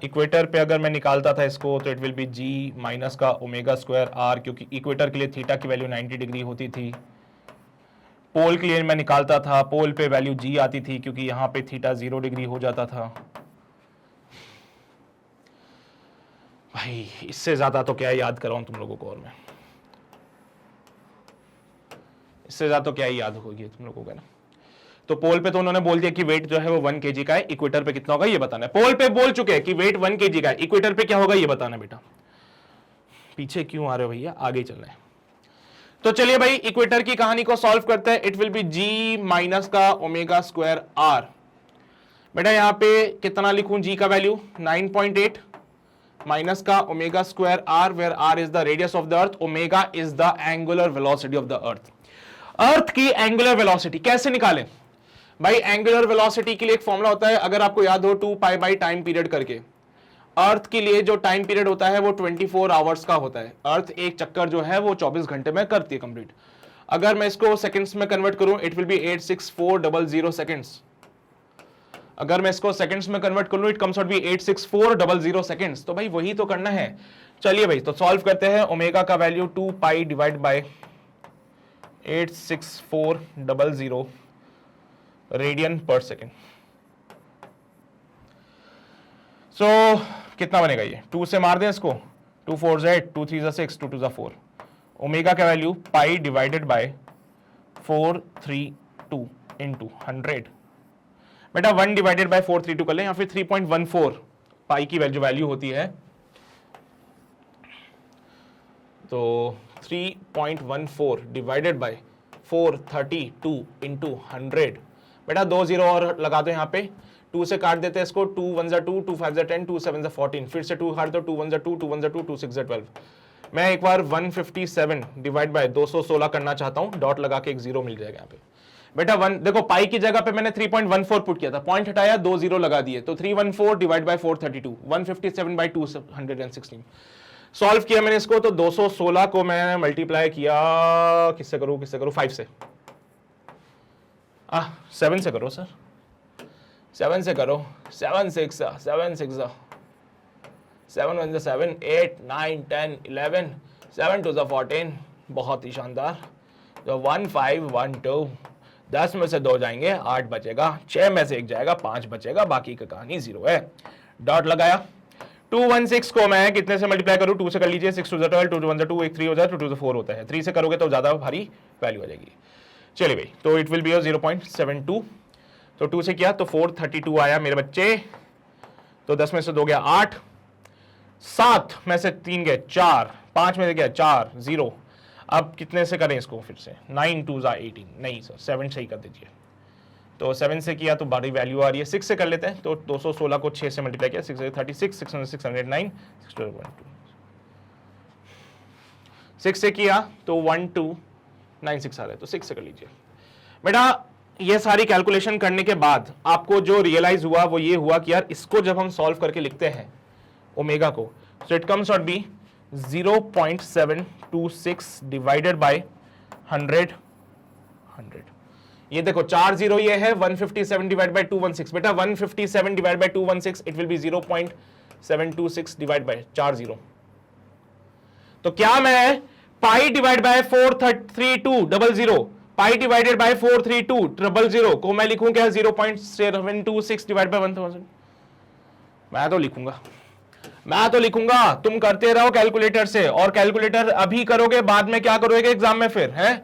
इक्वेटर पे अगर मैं निकालता था इसको, तो it will be ji minus का ओमेगा स्क्वायर आर, क्योंकि इक्वेटर के लिए थीटा की वैल्यू 90 डिग्री होती थी। पोल के लिए मैं निकालता था, पोल पे वैल्यू जी आती थी, क्योंकि यहां पे थीटा 0 डिग्री हो जाता था। भाई इससे ज्यादा तो क्या याद कराऊं तुम लोगों को, और मैं इससे ज्यादा तो क्या ही याद होगी तुम लोगों को ना। तो पोल पे तो उन्होंने बोल दिया कि वेट जो है वो 1 kg का है, इक्वेटर पे कितना होगा ये बताना है। पोल पे बोल चुके हैं कि वेट 1 kg का है, इक्वेटर पे क्या होगा ये बताना है बेटा। पीछे क्यों आ रहे हो भैया, आगे चलना है। तो चलिए भाई इक्वेटर की कहानी को सॉल्व करते हैं। It will be ji minus का ओमेगा स्क्वायर आर। बेटा यहां पे कितना लिखूं, जी का वैल्यू 9.8 माइनस का omega square R, where R is the radius of the earth, omega is the angular velocity of the earth. Earth की एंगुलर वेलोसिटी कैसे निकालें भाई। एंगुलर वेलोसिटी के लिए एक फॉर्मूला होता है, अगर आपको याद हो 2 पाई बाई टाइम पीरियड करके। अर्थ के लिए जो टाइम पीरियड होता है वो 24 आवर्स का होता है। अर्थ एक चक्कर जो है वो 24 घंटे में करती है कंप्लीट। अगर मैं इसको सेकंड्स में कन्वर्ट करूं, इट विल बी 86400 सेकंड्स। अगर मैं इसको सेकंड्स में कन्वर्ट करूं, it comes out be 86400 seconds. तो भाई वही तो करना है। चलिए भाई तो सॉल्व करते हैं। ओमेगा का value 2 pi divide by 86400 radian पर सेकेंड। सो कितना बनेगा ये, 2 से मार दें इसको, 2 4 8, 2 3 6, 2 2 4। ओमेगा का value pi divided bye 432 into 100। बेटा 1 डिवाइडेड बाय 432 कर लें, या फिर 3.14 पाई की वैल्यू होती है, तो 3.14 डिवाइडेड बाय 432 इंटू 100। बेटा 2 0 और लगा दो यहाँ पे, 2 से काट देते हैं इसको, 2 1 2, 2 5 10, 2 7 14, फिर से 2 काट दो, 2 1 2, 2 1 2, 2 6 12। मैं एक बार 157 डिवाइड बाय 216 करना चाहता हूं, डॉट लगा के एक 0 मिल जाएगा यहाँ पे। बेटा 1 देखो, पाई की जगह पे मैंने 3.14 पुट किया था, पॉइंट हटाया, 2 0 लगा दिए, तो 314 डिवाइड बाय 432, 157 बाय 216। सॉल्व किया मैंने इसको, तो 216 को मैं मल्टीप्लाई किया, किससे करूं 5 से, 7 से करो सर, 7 से करो, 7 6 7 6 7 1 7 8 9 10 11 7 2 14। बहुत ही शानदार। तो 1 5 1 2, 10 में से 2 जाएंगे, 8 बचेगा, 6 में से 1 जाएगा, 5 बचेगा, बाकी का कहानी 0 है। डॉट लगाया। 216 को मैं कितने से मल्टीप्लाई करूं, 2 से कर लीजिए, 6 2 12, 2 1 2, 1 3 हो जाए, 2 2 4 होता है, 3 से करोगे तो ज्यादा भारी वैल्यू आ जाएगी। चलिए भाई, तो इट विल बी 0.72। तो 2 से किया तो 432 आया मेरे बच्चे, तो 10 में से 2 गया 8, 7 में से 3 गए 4, 5 में से गया 4 0। अब कितने से करें इसको, फिर से 9 2 18, नहीं सर 7 से ही कर दीजिए। तो 7 से किया तो बड़ी वैल्यू आ रही है, 6 से कर लेते हैं, तो 216 को 6 से मल्टीप्लाई किया, 6 36, 609, 6 से किया तो 1296 आ रहा है, तो 6 से कर लीजिए। बेटा ये सारी कैलकुलेशन करने के बाद आपको जो रियलाइज हुआ वो ये हुआ कि यार इसको जब हम सॉल्व करके लिखते हैं ओमेगा को, so it comes out be 0.726 divided by 100। ये देखो 4 0 ये है, 157 डिवाइड बाय 216। बेटा 157 divide by 216 it will B 0.726 divide by 4 0। तो क्या मैं pi divide by 43200, pi divided bye 43200 को मैं लिखूं क्या 0.726 डिवाइड बाय 1000? मैं तो लिखूंगा, मैं तो लिखूंगा, तुम करते रहो कैलकुलेटर से, और कैलकुलेटर अभी करोगे, बाद में क्या करोगे एग्जाम में फिर है।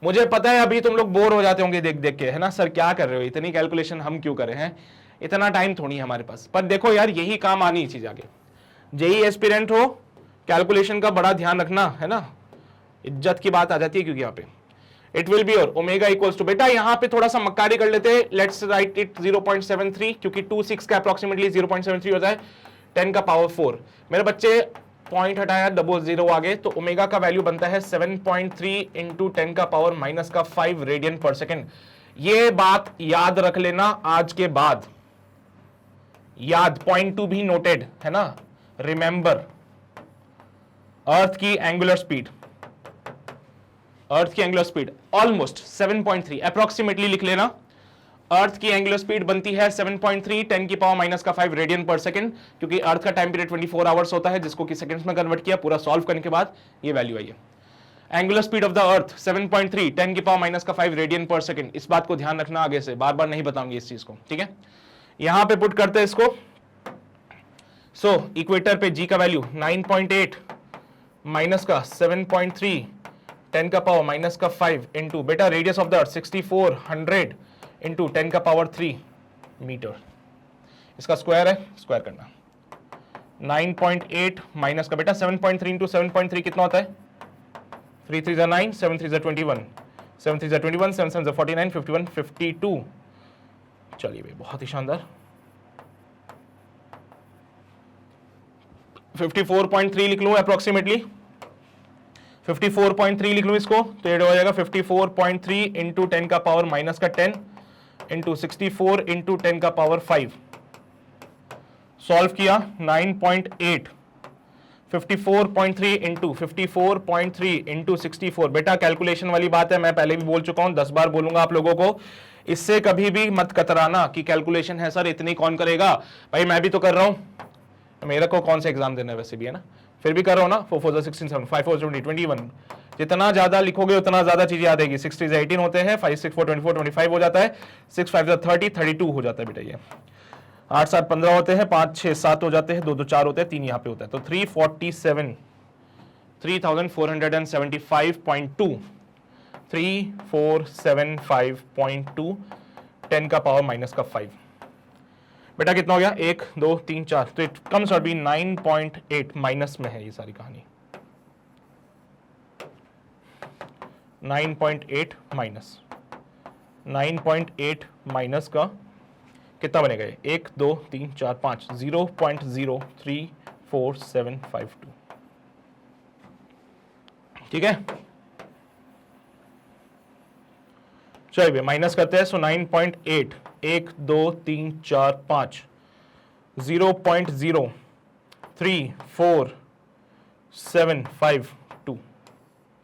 मुझे पता है अभी तुम लोग बोर हो जाते होंगे देख देख के, है ना, सर क्या कर रहे हो, इतनी कैलकुलेशन हम क्यों करें हैं, इतना टाइम थोड़ी है हमारे पास। पर देखो यार, यही काम आनी चीज आगे, जेई एस्पिरेंट हो, कैलकुलेशन का बड़ा ध्यान रखना, है ना, इज्जत की बात आ जाती है। क्योंकि यहाँ पे इट विल बी और ओमेगा इक्वल्स टू, बेटा यहाँ पे थोड़ा सा मक्कारी कर लेते हैं, लेट्स राइट इट 0.73, क्योंकि 26 का अप्रोक्सीमेटली 0.73 होता है, 10 का पावर 4। मेरे बच्चे पॉइंट हटाया, डबल जीरो आगे, तो ओमेगा का वैल्यू बनता है 7.3 इंटू 10 का पावर माइनस का 5 रेडियन पर सेकेंड। ये बात याद रख लेना आज के बाद, याद, पॉइंट टू भी नोटेड, है ना। रिमेंबर, अर्थ की एंगुलर स्पीड, अर्थ की एंगुलर स्पीड ऑलमोस्ट 7.3 अप्रोक्सीमेटली लिख लेना। अर्थ की एंगुलर स्पीड बनती है 7.3 10 की पावर माइनस का 5 रेडियन पर सेकंड, क्योंकि अर्थ का टाइम पीरियड 24 आवर्स होता है, जिसको कि सेकंड्स में कन्वर्ट किया, पूरा सॉल्व करने के बाद ये वैल्यू आई है। एंगुलर स्पीड ऑफ द अर्थ 7.3 10 की पावर माइनस का 5 रेडियन पर सेकंड। इस बात को ध्यान रखना, आगे से बार बार नहीं बताऊंगी इस चीज को, ठीक है। यहां पे पुट करते हैं इसको। सो इक्वेटर पे जी का वैल्यू 9.8 माइनस का 7.3 10 का पावर माइनस का 5 इंटू, बेटा radius of the earth 6400 into 10 का पावर 3 मीटर। इसका स्क्वायर है, स्क्वायर करना। 9.8 माइनस का, बेटा 7.3 इंटू 7.3 कितना होता है, 3 3 जा 9, 7 3 जा 21, 7 3 जा 21, 7 7 जा 49, 51 52। चलिए भाई, बहुत ही शानदार। 54.3 लिख लूं अप्रोक्सीमेटली, 54.3 लिख लूं इसको, तो ये हो जाएगा 54.3 इंटू 10 का पावर माइनस का 10 इंटू 64 इंटू 10 का पावर 5। सॉल्व किया 9.8, 54.3 इंटू 54.3 इंटू 64। बेटा कैलकुलेशन वाली बात है, मैं पहले भी बोल चुका हूं, 10 बार बोलूंगा आप लोगों को, इससे कभी भी मत कतराना कि कैलकुलेशन है सर इतनी कौन करेगा। भाई मैं भी तो कर रहा हूं, मेरा को कौन सा एग्जाम देना है वैसे भी, है ना, फिर भी कर रहा हूं ना। 4 4 16 7 5 4 20 21, जितना ज्यादा लिखोगे उतना ज्यादा चीजें याद आएगी। 6 3 18 होते हैं, 5 6 4 24 25 हो जाता है, 6 5 30 32 हो जाता है बेटा। ये 8 7 15 होते हैं, 5 6 7 हो जाते हैं, 2 2 4 होते हैं, 3 यहाँ पे होता है, तो 347 3475.2 3475.2 10 का पावर माइनस का 5। बेटा कितना हो गया, 1 2 3 4, तो it comes out be 9.8 minus में है ये सारी कहानी। 9.8 माइनस 9.8 माइनस का कितना बनेगा, 1 2 3 4 5, 0.034752, ठीक है। चलिए माइनस करते हैं। सो 9.8 1 2 3 4 5, 0.034752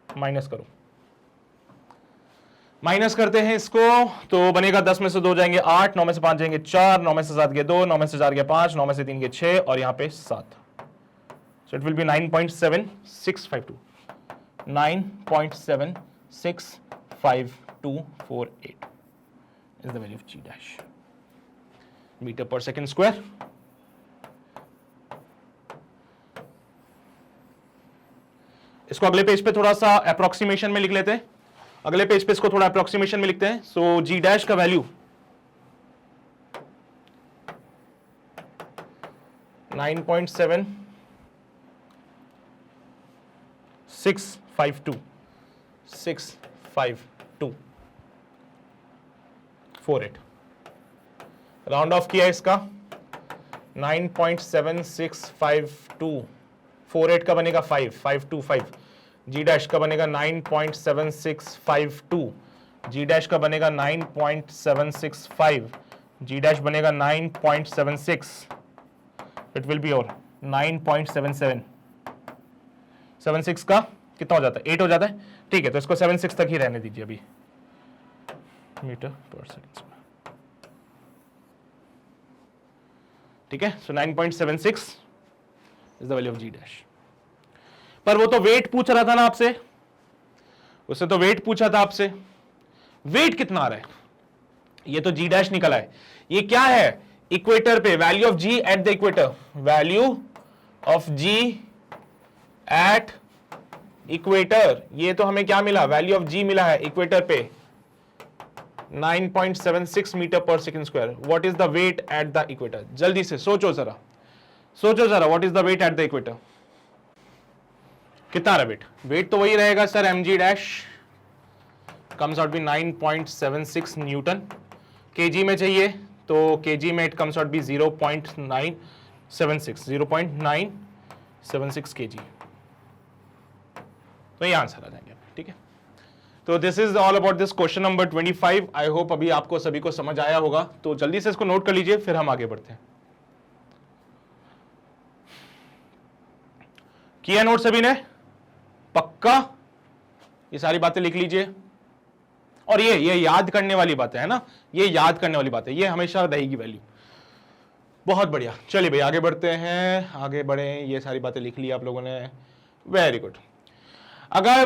माइनस करो। माइनस करते हैं इसको, तो बनेगा 10 में से 2 जाएंगे 8, 9 में से 5 जाएंगे 4, 9 में से 7 गए 2, 9 में से 4 गए 5, 9 में से 3 गए 6, और यहां पे 7। सो it will B 9.7652, 9.765248 is the value of G dash, meter per second square। इसको अगले पेज पे थोड़ा सा अप्रोक्सीमेशन में लिख लेते हैं, अगले पेज पे इसको थोड़ा अप्रोक्सीमेशन में लिखते हैं। सो G डैश का वैल्यू 9.765248, राउंड ऑफ किया इसका 9.765248 का बनेगा 525। जी डैश का बनेगा 9.7652, जी डैश का बनेगा 9.765, जी डैश बनेगा 9.76, इट विल बी और 9.77। 76 का कितना हो जाता है, 8 हो जाता है, ठीक है, तो इसको 76 तक ही रहने दीजिए अभी, मीटर पर सेकंड, ठीक है। So 9.76 is the value of G dash. पर वो तो वेट पूछ रहा था ना आपसे, उससे तो वेट पूछा था आपसे, वेट कितना आ रहा है, ये तो जी डैश निकला है। ये क्या है, इक्वेटर पे value of ji at the equator, value of ji at equator, ये तो हमें क्या मिला, वैल्यू ऑफ जी मिला है इक्वेटर पे 9.76 metre per second square. What is the weight at the equator? जल्दी से सोचो जरा, सोचो जरा, what is the weight at the equator? कितना रहा वेट? वेट तो वही रहेगा sir, M G dash comes out be 9.76 newton. Kg में चाहिए तो केजी में it comes out be 0.976 kg. तो ये आंसर आ जाएंगे, ठीक है। तो this is all about this question number 25। I hope अभी आपको सभी को समझ आया होगा, तो जल्दी से इसको नोट कर लीजिए, फिर हम आगे बढ़ते हैं। किया नोट सभी ने? पक्का ये सारी बातें लिख लीजिए। और ये याद करने वाली बातें है ना, ये याद करने वाली बातें, ये हमेशा रहेगी वैल्यू। बहुत बढ़िया, चलिए भाई आगे बढ़ते हैं, आगे बढ़े। ये सारी बातें लिख ली आप लोगों ने, वेरी गुड। आगे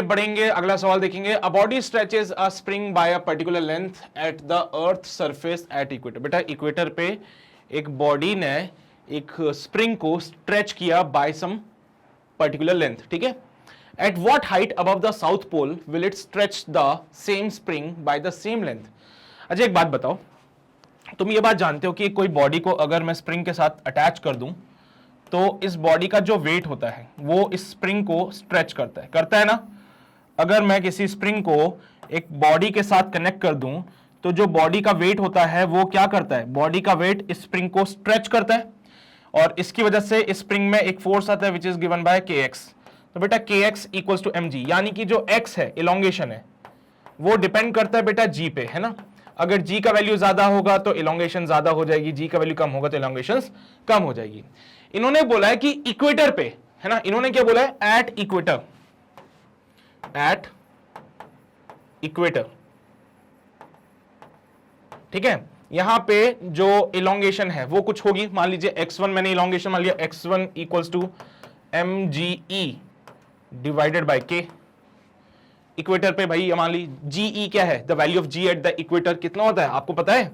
बढ़ेंगे, अगला सवाल देखेंगे। A body stretches a spring by a particular length at the earth surface at equator. बेटा इक्वेटर पे एक बॉडी ने एक स्प्रिंग को स्ट्रेच किया बाय सम पर्टिकुलर लेंथ, ठीक है। At what height above the south pole will it stretch the same spring by the same length? अच्छा एक बात बताओ, तुम ये बात जानते हो कि कोई बॉडी को अगर मैं स्प्रिंग के साथ अटैच कर दूं तो इस बॉडी का जो वेट होता है वो इस स्प्रिंग को स्ट्रेच करता है ना। अगर मैं किसी स्प्रिंग को एक बॉडी के साथ कनेक्ट कर दूं तो जो बॉडी का वेट होता है वो क्या करता है, बॉडी का वेट इस स्प्रिंग को स्ट्रेच करता है, और इसकी वजह से इस स्प्रिंग में एक फोर्स आता है which is given bye kx। तो बेटा kx इक्वल्स टू mg, यानी कि जो x है, इलोंगेशन है, वो डिपेंड करता है बेटा g पे, है ना। अगर g का वैल्यू ज्यादा होगा तो इलोंगेशन ज्यादा हो जाएगी, g का वैल्यू कम होगा तो इलोंगेशन कम हो जाएगी। इन्होंने बोला है कि इक्वेटर पे, है ना, इन्होंने क्या बोला है, एट इक्वेटर, ठीक है। यहां पे जो इलोंगेशन है वो कुछ होगी, मान लीजिए x1, मैंने इलोंगेशन मान लिया x1 equals to mge divided by k। Equator पे भाई मान ली ge क्या है, the value of g at the equator कितना होता है आपको पता है,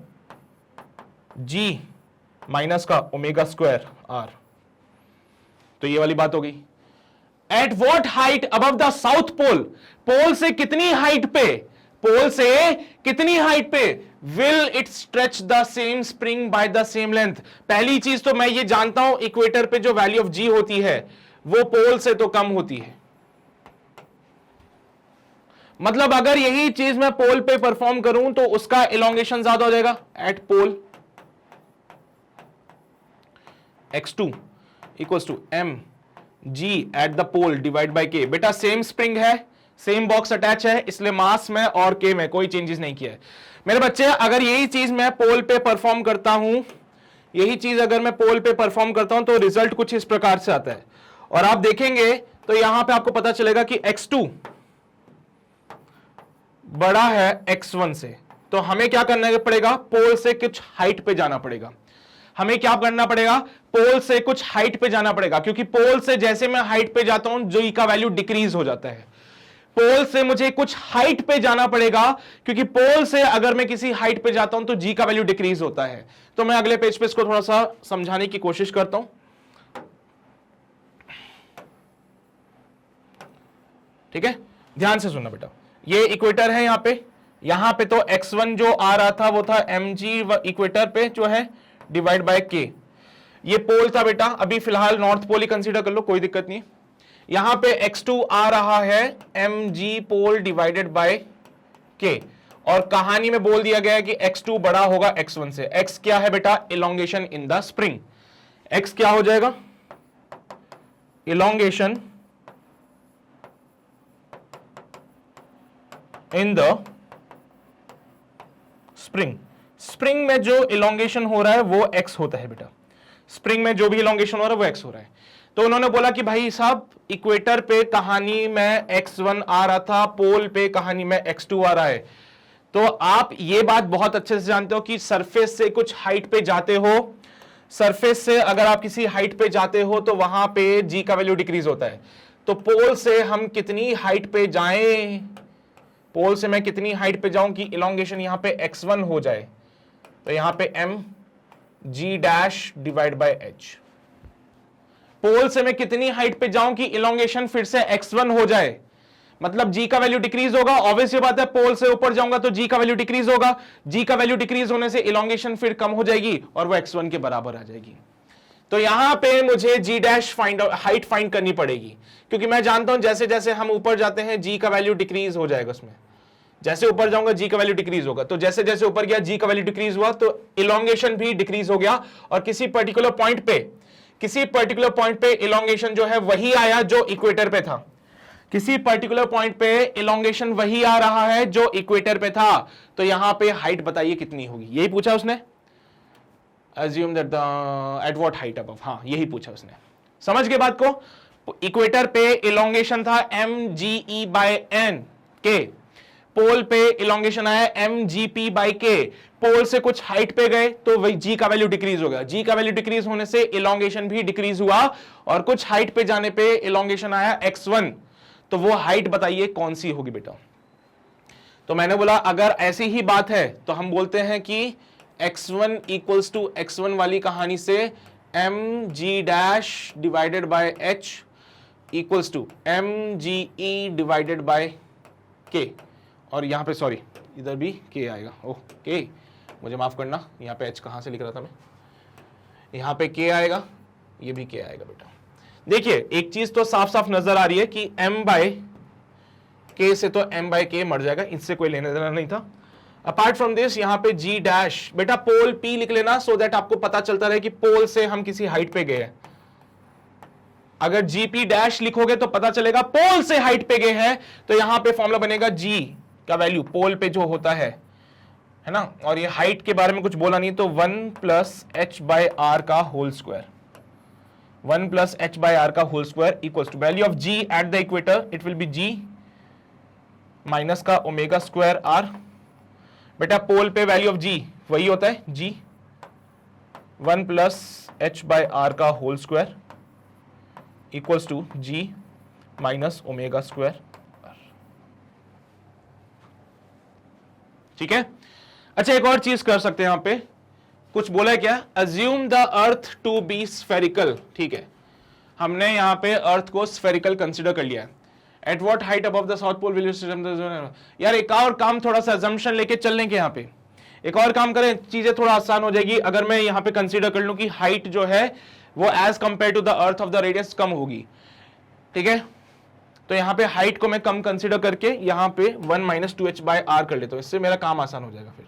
g माइनस का ओमेगा स्क्वायर r। तो ये वाली बात हो गई। At what height above the south pole, pole से कितनी हाइट पे, पोल से कितनी हाइट पे will it stretch the same spring by the same length? पहली चीज तो मैं ये जानता हूं इक्वेटर पे जो वैल्यू ऑफ जी होती है वो पोल से तो कम होती है। मतलब अगर यही चीज मैं पोल पे परफॉर्म करूं तो उसका इलोंगेशन ज्यादा हो जाएगा at pole. x2 equals to m g at the pole divide by k। बेटा सेम स्प्रिंग है, सेम बॉक्स अटैच है, इसलिए मास में और k में कोई चेंजेस नहीं किया है मेरे बच्चे। अगर यही चीज मैं पोल पे परफॉर्म करता हूं, यही चीज अगर मैं पोल पे परफॉर्म करता हूं तो रिजल्ट कुछ इस प्रकार से आता है। और आप देखेंगे तो यहां पे आपको पता चलेगा कि x2 बड़ा है x1 से, तो हमें क्या करना पड़ेगा, पोल से कुछ हाइट पे जाना पड़ेगा। हमें क्या करना पड़ेगा, पोल से कुछ हाइट पे जाना पड़ेगा, क्योंकि पोल से जैसे मैं हाइट पे जाता हूं जी का वैल्यू डिक्रीज हो जाता है। पोल से मुझे कुछ हाइट पे जाना पड़ेगा, क्योंकि पोल से अगर मैं किसी हाइट पे जाता हूं तो जी का वैल्यू डिक्रीज होता है। तो मैं अगले पेज पे इसको थोड़ा सा समझाने की कोशिश करता हूं, ठीक है। ध्यान से सुनना बेटा, ये इक्वेटर है यहां पे तो x1 जो आ रहा था वो था mg इक्वेटर पे जो है डिवाइड बाय k। ये पोल था बेटा, अभी फिलहाल नॉर्थ पोल ही कंसीडर कर लो, कोई दिक्कत नहीं। यहां पे x2 आ रहा है mg pole divided by k, और कहानी में बोल दिया गया है कि x2 बड़ा होगा x1 से। x क्या है बेटा, elongation in the spring. x क्या हो जाएगा, elongation in the spring. Spring में जो इलोंगेशन हो रहा है वो x होता है बेटा, स्प्रिंग में जो भी इलोंगेशन हो रहा है वो x हो रहा है। तो उन्होंने बोला कि भाई साहब इक्वेटर पे कहानी में x1 आ रहा था, पोल पे कहानी में x2 आ रहा है। तो आप ये बात बहुत अच्छे से जानते हो कि सरफेस से कुछ हाइट पे जाते हो, सरफेस से अगर आप किसी हाइट पे जाते हो तो वहां पे g का वैल्यू डिक्रीज होता है। तो पोल से हम कितनी हाइट पे जाएं, पोल से मैं कितनी हाइट पे जाऊं कि इलोंगेशन यहां पे x1 हो जाए, तो यहां पे m g dash divide by h। पोल से मैं कितनी हाइट पे जाऊं कि इलोंगेशन फिर से x1 हो जाए, मतलब g का वैल्यू डिक्रीज होगा। ऑब्वियस ये बात है, पोल से ऊपर जाऊंगा तो g का वैल्यू डिक्रीज होगा, g का वैल्यू डिक्रीज होने से इलोंगेशन फिर कम हो जाएगी और वो x1 के बराबर आ जाएगी। तो यहां पे मुझे g dash find height find करनी पड़ेगी, क्योंकि मैं जानता हूं जैसे जैसे हम ऊपर जाते हैं g का वैल्यू डिक्रीज हो जाएगा, उसमें जैसे ऊपर जाऊंगा g का वैल्यू डिक्रीज होगा, तो जैसे जैसे ऊपर गया g का वैल्यू डिक्रीज हुआ तो इलोंगेशन भी डिक्रीज हो गया, और किसी पर्टिकुलर पॉइंट पे इलोंगेशन जो है वही आया जो इक्वेटर पे था, किसी पर्टिकुलर पॉइंट पे इलोंगेशन वही आ रहा है जो इक्वेटर पे था। तो यहां पे हाइट बताइए कितनी होगी, यही पूछा उसने, assume that the at what height above, हाँ यही पूछा उसने। समझ गए बात को? इक्वेटर पे इलोंगेशन था mge/n के, पोल पे इलोंगेशन आया mgp/k, पोल से कुछ हाइट पे गए तो वही g का वैल्यू डिक्रीज हो गया, g का वैल्यू डिक्रीज होने से इलोंगेशन भी डिक्रीज हुआ, और कुछ हाइट पे जाने पे इलोंगेशन आया x1, तो वो हाइट बताइए कौन सी होगी बेटा। तो मैंने बोला अगर ऐसी ही बात है तो हम बोलते हैं कि x1 इक्वल्स टू x1 वाली कहानी से mg dash divided by h equals to mge divided by k, और यहां पे सॉरी इधर भी k आएगा, ओह k, मुझे माफ करना, यहां पे h कहां से लिख रहा था मैं, यहां पे k आएगा, ये भी k आएगा बेटा। देखिए एक चीज तो साफ साफ नजर आ रही है कि m/k से तो m/k मर जाएगा, इससे कोई लेने देना नहीं था। अपार्ट फ्रॉम दिस यहां पे g डैश, बेटा पोल p लिख लेना सो दैट आपको पता चलता रहे कि पोल से हम किसी हाइट पे गए हैं। अगर gp डैश लिखोगे तो पता चलेगा पोल से हाइट पे गए हैं, तो यहां पे फॉर्मूला बनेगा g का वैल्यू पोल पे जो होता है ना, और ये हाइट के बारे में कुछ बोला नहीं, तो 1 प्लस h/r का होल स्क्वायर, 1 प्लस h/r का whole square equals to value of g at the equator, it will be g minus का ओमेगा स्क्वायर r। बेटा पोल पे वैल्यू ऑफ g वही होता है g, 1 प्लस h/r का whole square equals to g minus omega square r। ठीक है। अच्छा एक और चीज कर सकते हैं, यहां पे कुछ बोला है क्या, assume the earth to be spherical, ठीक है, हमने यहां पे अर्थ को स्फेरिकल कंसीडर कर लिया है। At what height above the south pole will you system, यार एक और काम थोड़ा सा अजम्पशन लेके चल लेंगे, यहां पे एक और काम करें, चीजें थोड़ा आसान हो जाएगी। अगर मैं यहां पे कंसीडर कर लूं कि हाइट जो है वो as compare to the earth of the radius कम होगी, ठीक है, तो यहां पे हाइट को मैं कम कंसीडर करके यहां पे 1 माइनस 2h/r कर लेता हूं, इससे मेरा काम आसान हो जाएगा, फिर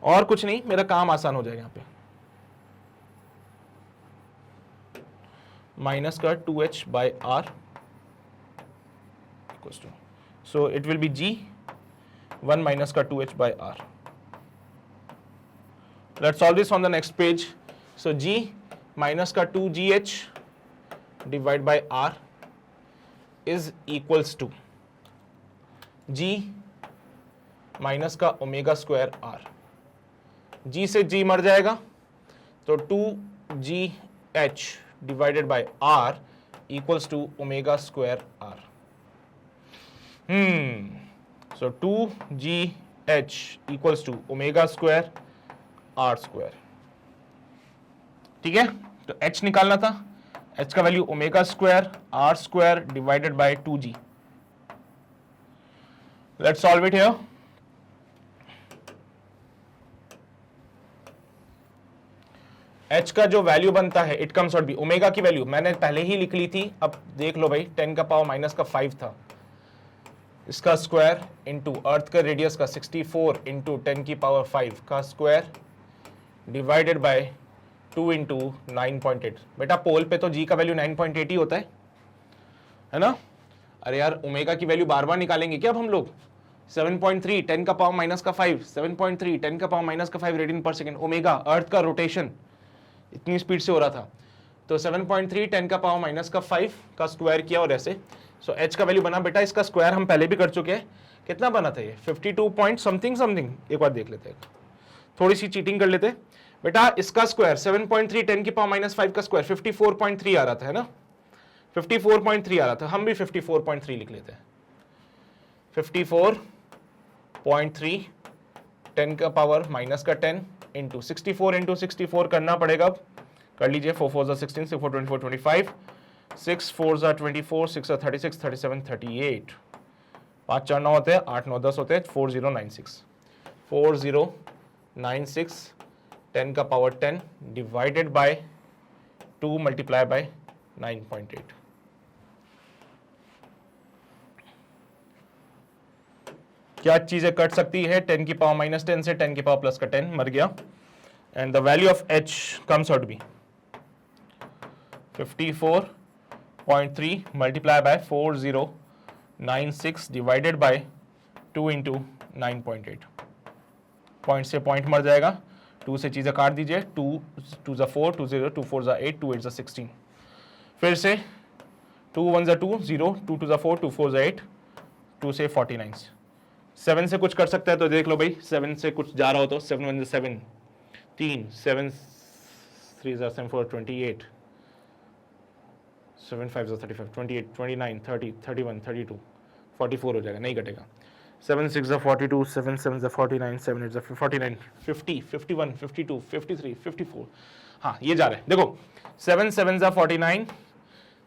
और कुछ नहीं, मेरा काम आसान हो जाएगा। यहां पे माइनस का 2h/r equals to, so it will be g 1 minus का 2h/r। Let's solve this on the next page. So g minus का 2gh divide by r is equals to g minus का ओमेगा स्क्वायर r, g से g मर जाएगा तो 2gh divided by r equals to omega square r। So 2gh equals to omega square r square, ठीक है। तो h निकालना था, h का value omega square r square divided by 2g। Let's solve it here. h का जो value बनता है it comes out be, omega की वैल्यू मैंने पहले ही लिख ली थी, अब देख लो भाई 10 का पावर माइनस का 5 था, इसका स्क्वायर इंटू अर्थ का रेडियस का 64 इंटू 10 की पावर 5 का स्क्वायर डिवाइडेड बाय 2 इंटू 9.8। बेटा पोल पे तो g का वैल्यू 9.8 ही होता है ना। अरे यार ओमेगा की वैल्यू बार बार निकालेंगे क्या अब हम लोग, 7.3 10 का पावर माइनस का 5, 7.3 10 का पावर माइनस का 5 रेडियन पर सेकेंड, ओमेगा अर्थ का रोटेशन इतनी स्पीड से हो रहा था, तो 7.3 10 का पावर माइनस का 5 का स्क्वायर किया और ऐसे, सो h का वैल्यू बना, बेटा इसका स्क्वायर हम पहले भी कर चुके हैं, कितना बना था ये 52 पॉइंट समथिंग समथिंग, एक बार देख लेते हैं, थोड़ी सी चीटिंग कर लेते। बेटा इसका स्क्वायर 7.3 10 की पावर माइनस 5 का स्क्वायर 54.3 आ रहा था, है ना, 54.3 आ रहा था, हम भी 54.3 लिख लेते हैं, 54.3 10 का पावर माइनस का 10 इंटू 64 करना पड़ेगा, कर लीजिए। 4 4 16, 6 4 24 25, 6 4 24, 6 36, 37 38, 5 4 9 होते हैं, 8 9 10 होते हैं, 4096, 4096, 10 का power 10 divided by 2 multiply by 9.8। क्या चीजें कट सकती है? 10 की पावर -10 से 10 की पावर प्लस का 10 मर गया, and the value of h comes out be 54.3 multiply by 4096 divided by 2 into 9.8। Point से पॉइंट मर जाएगा, 2 से चीजें काट दीजिए, 2 2 ज़ा 4, 2 0, 2 4 ज़ा 8, 2 8 ज़ा 16। फिर से 2 1 ज़ा 2 0, 2 2 ज़ा 4, 2 4 ज़ा 8, 2 से 49। 7 से कुछ कर सकता है तो देख लो भाई, 7 से कुछ जा रहा हो तो 7 1 ज़ा 7, 3 7 3 ज़ा 7 4 28, 7 5 ज़ा 35, 28 29 30 31 32 44 हो जाएगा, नहीं कटेगा। 7 6 ज़ा 42, 7 7 ज़ा 49, 7 8 ज़ा 49, 50 51 52 53 54। हाँ ये जा रहा है, देखो 7 7 ज़ा 49,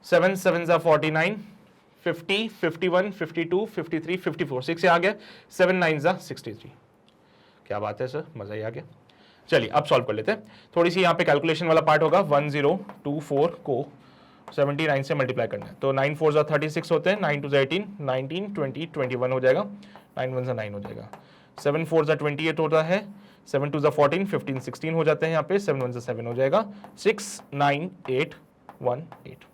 7 7 ज़ा 49, 50 51 52 53 54, 6 से आ गया, 7 9 ज़ा 63। क्या बात है सर, मजा ही आ गया। चलिए अब सॉल्व कर लेते हैं। थोड़ी सी यहाँ पे कैलकुलेशन वाला पार्ट होगा। 1024 को 79 से मल्टीप्लाई करना है, तो 9 4 ज़ा 36 होते हैं, 9 2 ज़ा 18, 19 20 21 हो जाएगा, 9 1 ज़ा 9 हो जाएगा, 7 4 ज़ा 28 होता है, 7 2 ज़ा 14, 15 16 हो जाते हैं यहाँ पे, 7 1 ज़ा 7 हो जाएगा, 6 9 8 1 8।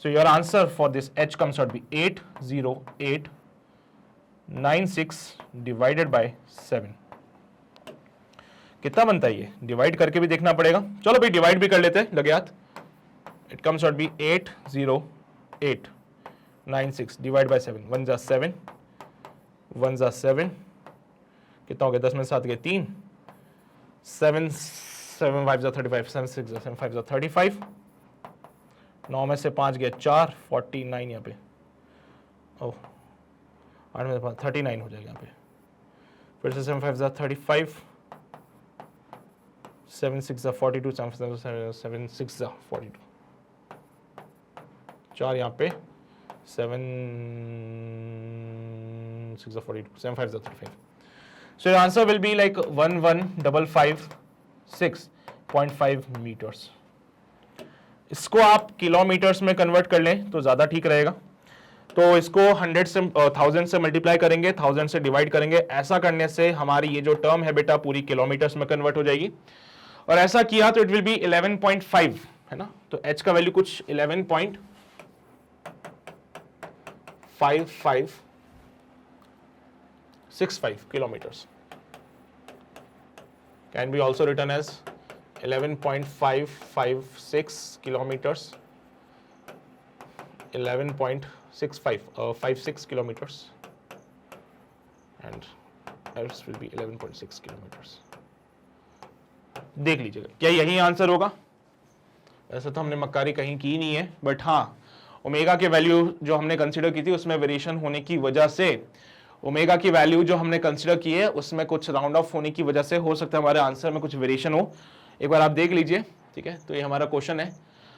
So your answer for this h comes out to be 80896 divided by 7। कितना बनता है ये? डिवाइड करके भी देखना पड़ेगा। चलो भाई डिवाइड भी कर लेते हैं लगे हाथ। It comes out to be 80896 divided by 7। 1 जा 7, 1 जा 7, कितना हो गया? 10 में 7 गए 3, 7 7 5 जा 35, 7 6 जा 7 5 जा 35, 9 में से 5 गया 4, 49 यहाँ पे, ओह 8 में से 5 39 हो जाएगा यहाँ पे। फिर से 7 5 जा 35, 7 6 जा 42, 7 6 जा 42, 4 यहाँ पे, 7 6 जा 42, 7 5 जा 35। So your answer will be like 11556.5 meters। इसको आप किलोमीटर्स में कन्वर्ट कर लें तो ज़्यादा ठीक रहेगा। तो इसको 100 से 1000 से मल्टीप्लाई करेंगे, 1000 से डिवाइड करेंगे। ऐसा करने से हमारी ये जो टर्म है बेटा पूरी किलोमीटर्स में कन्वर्ट हो जाएगी। और ऐसा किया तो इट विल बी 11.5, है ना। तो h का वैल्यू कुछ 11.5565 kilometres. Can be also written as 11.556 kilometers, 11.6556 kilometers, and else will be 11.6 kilometers। देख लीजिएगा क्या यही आंसर होगा। वैसे तो हमने मक्कारी कहीं की नहीं है, बट हाँ ओमेगा के वैल्यू जो हमने कंसीडर की थी उसमें वेरिएशन होने की वजह से, ओमेगा की वैल्यू जो हमने कंसीडर की है उसमें कुछ राउंड ऑफ होने की वजह से हो सकता है हमारे आंसर में कुछ वेरिएशन हो। एक बार आप देख लीजिए, ठीक है। तो ये हमारा क्वेश्चन है,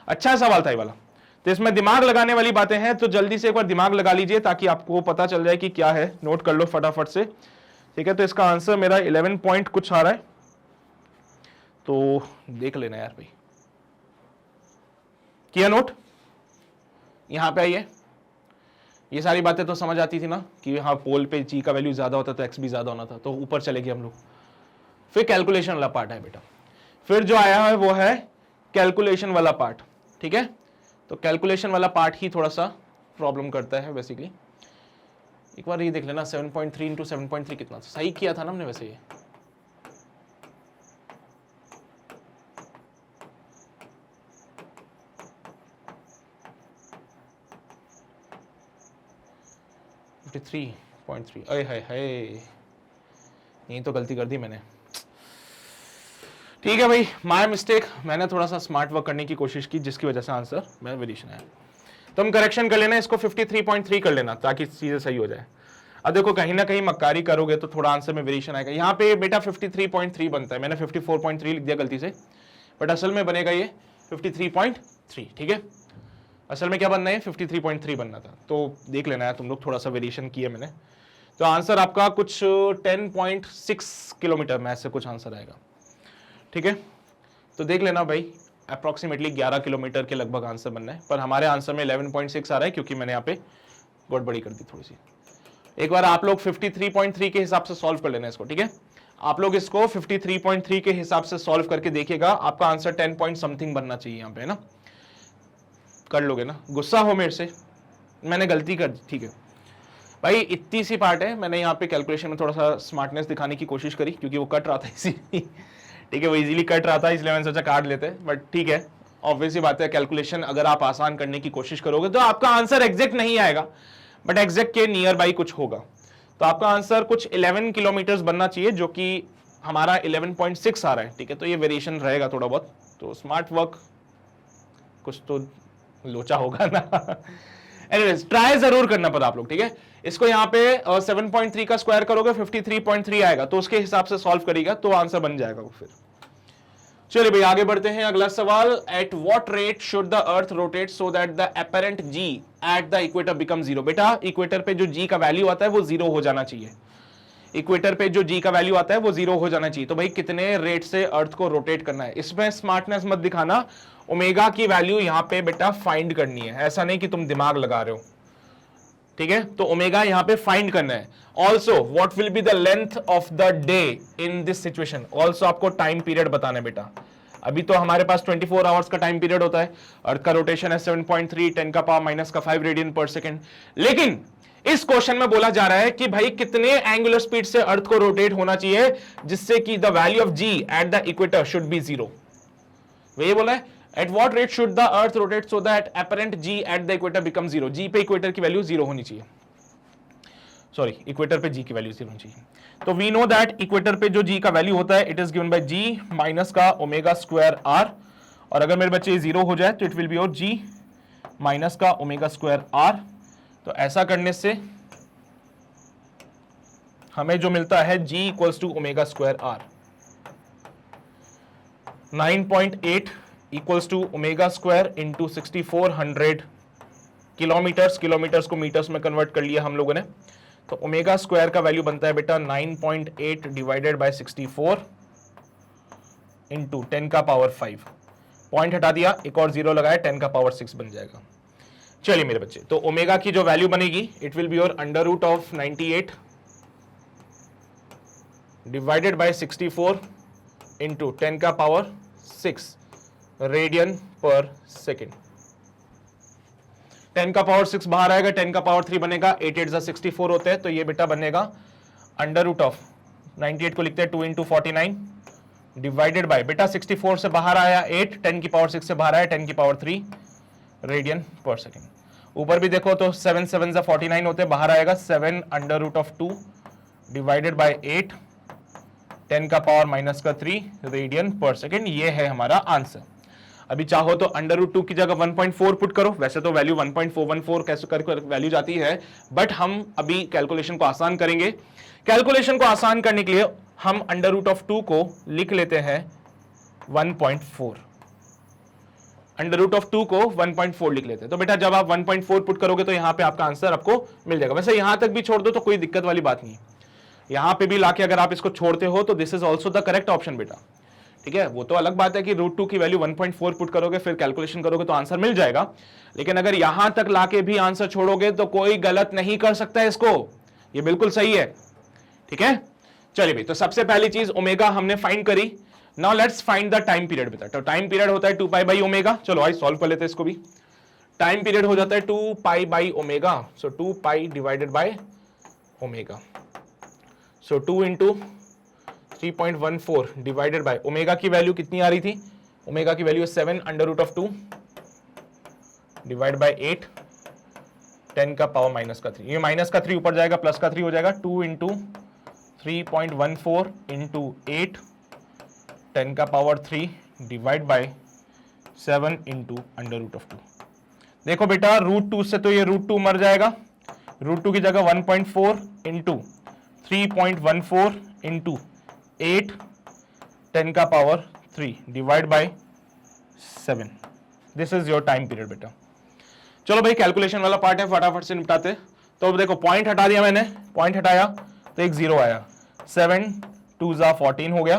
अच्छा सवाल था ये वाला। तो इसमें दिमाग लगाने वाली बातें हैं, तो जल्दी से एक बार दिमाग लगा लीजिए ताकि आपको पता चल जाए कि क्या है। नोट कर लो फटाफट से, ठीक है। तो इसका आंसर मेरा 11 पॉइंट कुछ आ रहा है, तो देख लेना यार भाई। किया नोट? यहां पे आइए, ये सारी बातें तो समझ आती थी ना कि हाँ पोल पे जी का वैल्यू ज्यादा होता तो एक्स भी ज्यादा होना था, तो ऊपर चले गए हम लोग। फिर कैलकुलेशन वाला पार्ट है बेटा, फिर जो आया है वो है कैलकुलेशन वाला पार्ट, ठीक है। तो कैलकुलेशन वाला पार्ट ही थोड़ा सा प्रॉब्लम करता है बेसिकली। एक बार ये देख लेना 7.3 इंटू 7.3 कितना था, सही किया था ना हमने वैसे ये। अरे हाय यही तो गलती कर दी मैंने। ठीक है भाई, माय मिस्टेक। मैंने थोड़ा सा स्मार्ट वर्क करने की कोशिश की जिसकी वजह से आंसर में वेरिएशन आया। तो हम करेक्शन कर लेना, इसको 53.3 कर लेना ताकि चीजें सही हो जाए। अब देखो कहीं ना कहीं मक्कारी करोगे तो थोड़ा आंसर में वेरिएशन आएगा। यहाँ पे बेटा 53.3 बनता है, मैंने 54.3 लिख दिया गलती से, बट असल में बनेगा ये 53.3, ठीक है। असल में क्या बनना है, 53.3 बनना था, तो देख लेना है तुम लोग, थोड़ा सा वेरिएशन किया मैंने। तो आंसर आपका कुछ 10.6 किलोमीटर में ऐसे कुछ आंसर आएगा, ठीक है। तो देख लेना भाई, अप्रॉक्सीमेटली 11 किलोमीटर के लगभग आंसर बनना है, पर हमारे आंसर में 11.6 आ रहा है क्योंकि मैंने यहाँ पे गड़बड़ी कर दी थोड़ी सी। एक बार आप लोग 53.3 के हिसाब से सॉल्व कर लेना इसको, ठीक है। आप लोग इसको 53.3 के हिसाब से सॉल्व करके देखिएगा, आपका आंसर 10 पॉइंट समथिंग बनना चाहिए यहाँ पे, है ना। कर लोगे ना, गुस्सा हो मेरे से, मैंने गलती कर दी, ठीक है भाई, इतनी सी पार्ट है। मैंने यहाँ पे कैलकुलेशन में थोड़ा सा स्मार्टनेस दिखाने की कोशिश करी क्योंकि वो कट रहा था इसी ठीक है, वो इजीली कट रहा था, इसलिए मैंने सोचा काट लेते हैं, बट ठीक है, ऑब्वियसली बात है, कैलकुलेशन अगर आप आसान करने की कोशिश करोगे तो आपका आंसर एग्जैक्ट नहीं आएगा, बट एग्जैक्ट के नियर बाई कुछ होगा। तो आपका आंसर कुछ 11 किलोमीटर बनना चाहिए, जो कि हमारा 11.6 आ रहा है, ठीक है। तो ये वेरिएशन रहेगा थोड़ा बहुत, तो स्मार्ट वर्क कुछ तो लोचा होगा ना एनीवेज, ट्राई जरूर करना पड़ा आप लोग, ठीक है। इसको यहाँ पे 7.3 का स्क्वायर करोगे 53.3 आएगा, तो उसके हिसाब से सॉल्व करेगा तो आंसर बन जाएगा वो फिर। चलिए भाई आगे बढ़ते हैं, अगला सवाल, at what rate should the earth rotate so that the apparent ji at the equator become zero. बेटा इक्वेटर पे जो जी का वैल्यू आता है वो जीरो हो जाना चाहिए, इक्वेटर पे जो जी का वैल्यू आता है वो जीरो हो जाना चाहिए। तो भाई कितने रेट से अर्थ को रोटेट करना है, इसमें स्मार्टनेस मत दिखाना, ओमेगा की वैल्यू यहां पे बेटा फाइंड करनी है, ऐसा नहीं कि तुम दिमाग लगा रहे हो, ठीक है। तो ओमेगा यहां पे फाइंड करना है। Also what will be the length of the day in this situation, also आपको टाइम पीरियड बताना है बेटा। अभी तो हमारे पास 24 आवर्स का टाइम पीरियड होता है, अर्थ का रोटेशन है 7.3 10 का पावर माइनस का 5 रेडियन पर सेकेंड, लेकिन इस क्वेश्चन में बोला जा रहा है कि भाई कितने एंगुलर स्पीड से अर्थ को रोटेट होना चाहिए जिससे कि the value of ji at the equator should be zero. ये बोला है at what rate should the earth rotate so that apparent ji at the equator become zero. G पे इक्वेटर की वैल्यू जीरो होनी चाहिए, सॉरी इक्वेटर पे जी की value zero होनी चाहिए। तो वी नो दैट इक्वेटर पे जो जी का वैल्यू होता है it is given by G minus का ओमेगा स्क्वायर आर, और अगर मेरे बच्चे जीरो हो जाए तो इट विल बी और जी माइनस का ओमेगा स्क्वायर आर। तो ऐसा करने से हमें जो मिलता है g equals to omega square R, 9.8 equals to omega square into 6400 kilometres, kilometres को मीटर्स में कन्वर्ट कर लिया हम लोगों ने। तो ओमेगा स्क्वायर का वैल्यू बनता है बेटा 9.8 डिवाइडेड बाय 64 इंटू 10 का पावर 5, पॉइंट हटा दिया, एक और जीरो लगाया, 10 का पावर 6 बन जाएगा। चलिए मेरे बच्चे, तो ओमेगा की जो वैल्यू बनेगी it will be your under root of 98 divided by 64 into 10 का पावर 6 रेडियन पर सेकेंड। 10 का पावर 6 बाहर आएगा, 10 का पावर 3 बनेगा, 8 8 64 होते हैं, तो ये बेटा बनेगा अंडर रूट ऑफ 98 को लिखते हैं 2 इंटू 49 डिवाइडेड बाय, बेटा 64 से बाहर आया 8, 10 की पावर 6 से बाहर आया 10 की पावर 3 रेडियन पर सेकेंड। ऊपर भी देखो तो 7 7 49 होते हैं, बाहर आएगा 7 under root of 2 divided by 8 10 का पावर माइनस का 3 रेडियन पर सेकेंड। ये है हमारा आंसर। अभी चाहो तो अंडर रूट 2 की जगह 1.4 पुट करो, वैसे तो वैल्यू 1.414 कैसे करके वैल्यू जाती है, बट हम अभी कैलकुलेशन को आसान करेंगे। कैलकुलेशन को आसान करने के लिए हम अंडर रूट ऑफ 2 को लिख लेते हैं 1.4, अंडर रूट ऑफ 2 को 1.4 लिख लेते हैं। तो बेटा जब आप 1.4 पुट करोगे तो यहां पे आपका आंसर आपको मिल जाएगा। वैसे यहां तक भी छोड़ दो तो कोई दिक्कत वाली बात नहीं, यहां पे भी लाके अगर आप इसको छोड़ते हो तो this is also the correct option बेटा, ठीक है। वो तो अलग बात है कि रूट 2 की वैल्यू 1.4 पुट करोगे फिर कैलकुलेशन करोगे तो आंसर मिल जाएगा, लेकिन अगर यहां तक लाके भी आंसर छोड़ोगे तो कोई गलत नहीं कर सकता है इसको, ये बिल्कुल सही है, ठीक है। चलिए भाई, तो सबसे पहली चीज ओमेगा हमने फाइंड करी। Now let's find the time period बेटा। तो टाइम पीरियड होता है 2 पाई बाई ओमेगा, चलो आई सॉल्व कर लेते हैं इसको भी। टाइम पीरियड हो जाता है 2 pi by omega, so 2 pi divided by omega, so 2 into 3.14 divided by omega की वैल्यू कितनी आ रही थी, ओमेगा की value 7 under root of 2 divide by 8 10 का पावर माइनस का 3, ये माइनस का 3 ऊपर जाएगा प्लस का 3 हो जाएगा, 2 इंटू 3.14 इंटू 8 10 का power 3 divide by 7 into under root of 2। देखो बेटा रूट 2 से तो ये रूट 2 मर जाएगा, रूट 2 की जगह 1.4 इंटू 3.14 इंटू 8 10 का power 3 divide by 7। This is your time period बेटा। चलो भाई कैलकुलेशन वाला पार्ट है, फटाफट से निपटाते। तो अब देखो पॉइंट हटा दिया मैंने, पॉइंट हटाया तो एक 0 आया, 7 2 14 हो गया।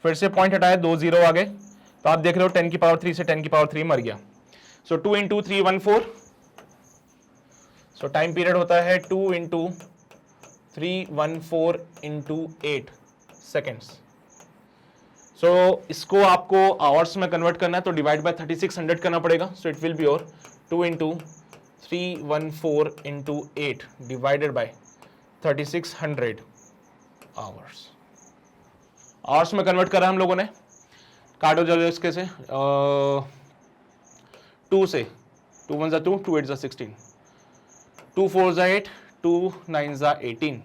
फिर से पॉइंट हटाया, 2 0 आ गए। तो आप देख रहे हो 10 की पावर 3 से 10 की पावर 3 मर गया। सो 2 इंटू 3 14। सो टाइम पीरियड होता है 2 इंटू 314 इंटू 8 सेकेंड्स। सो इसको आपको आवर्स में कन्वर्ट करना है तो डिवाइड बाय 3600 करना पड़ेगा। सो it will be your 2 into 314 into 8 divided by 3600 hours. Hours में कन्वर्ट करा हम लोगों ने। काटो जल्दी इसके से 2 से, 2 1 2, 2 8 16, 2 4 8, 2 9 18।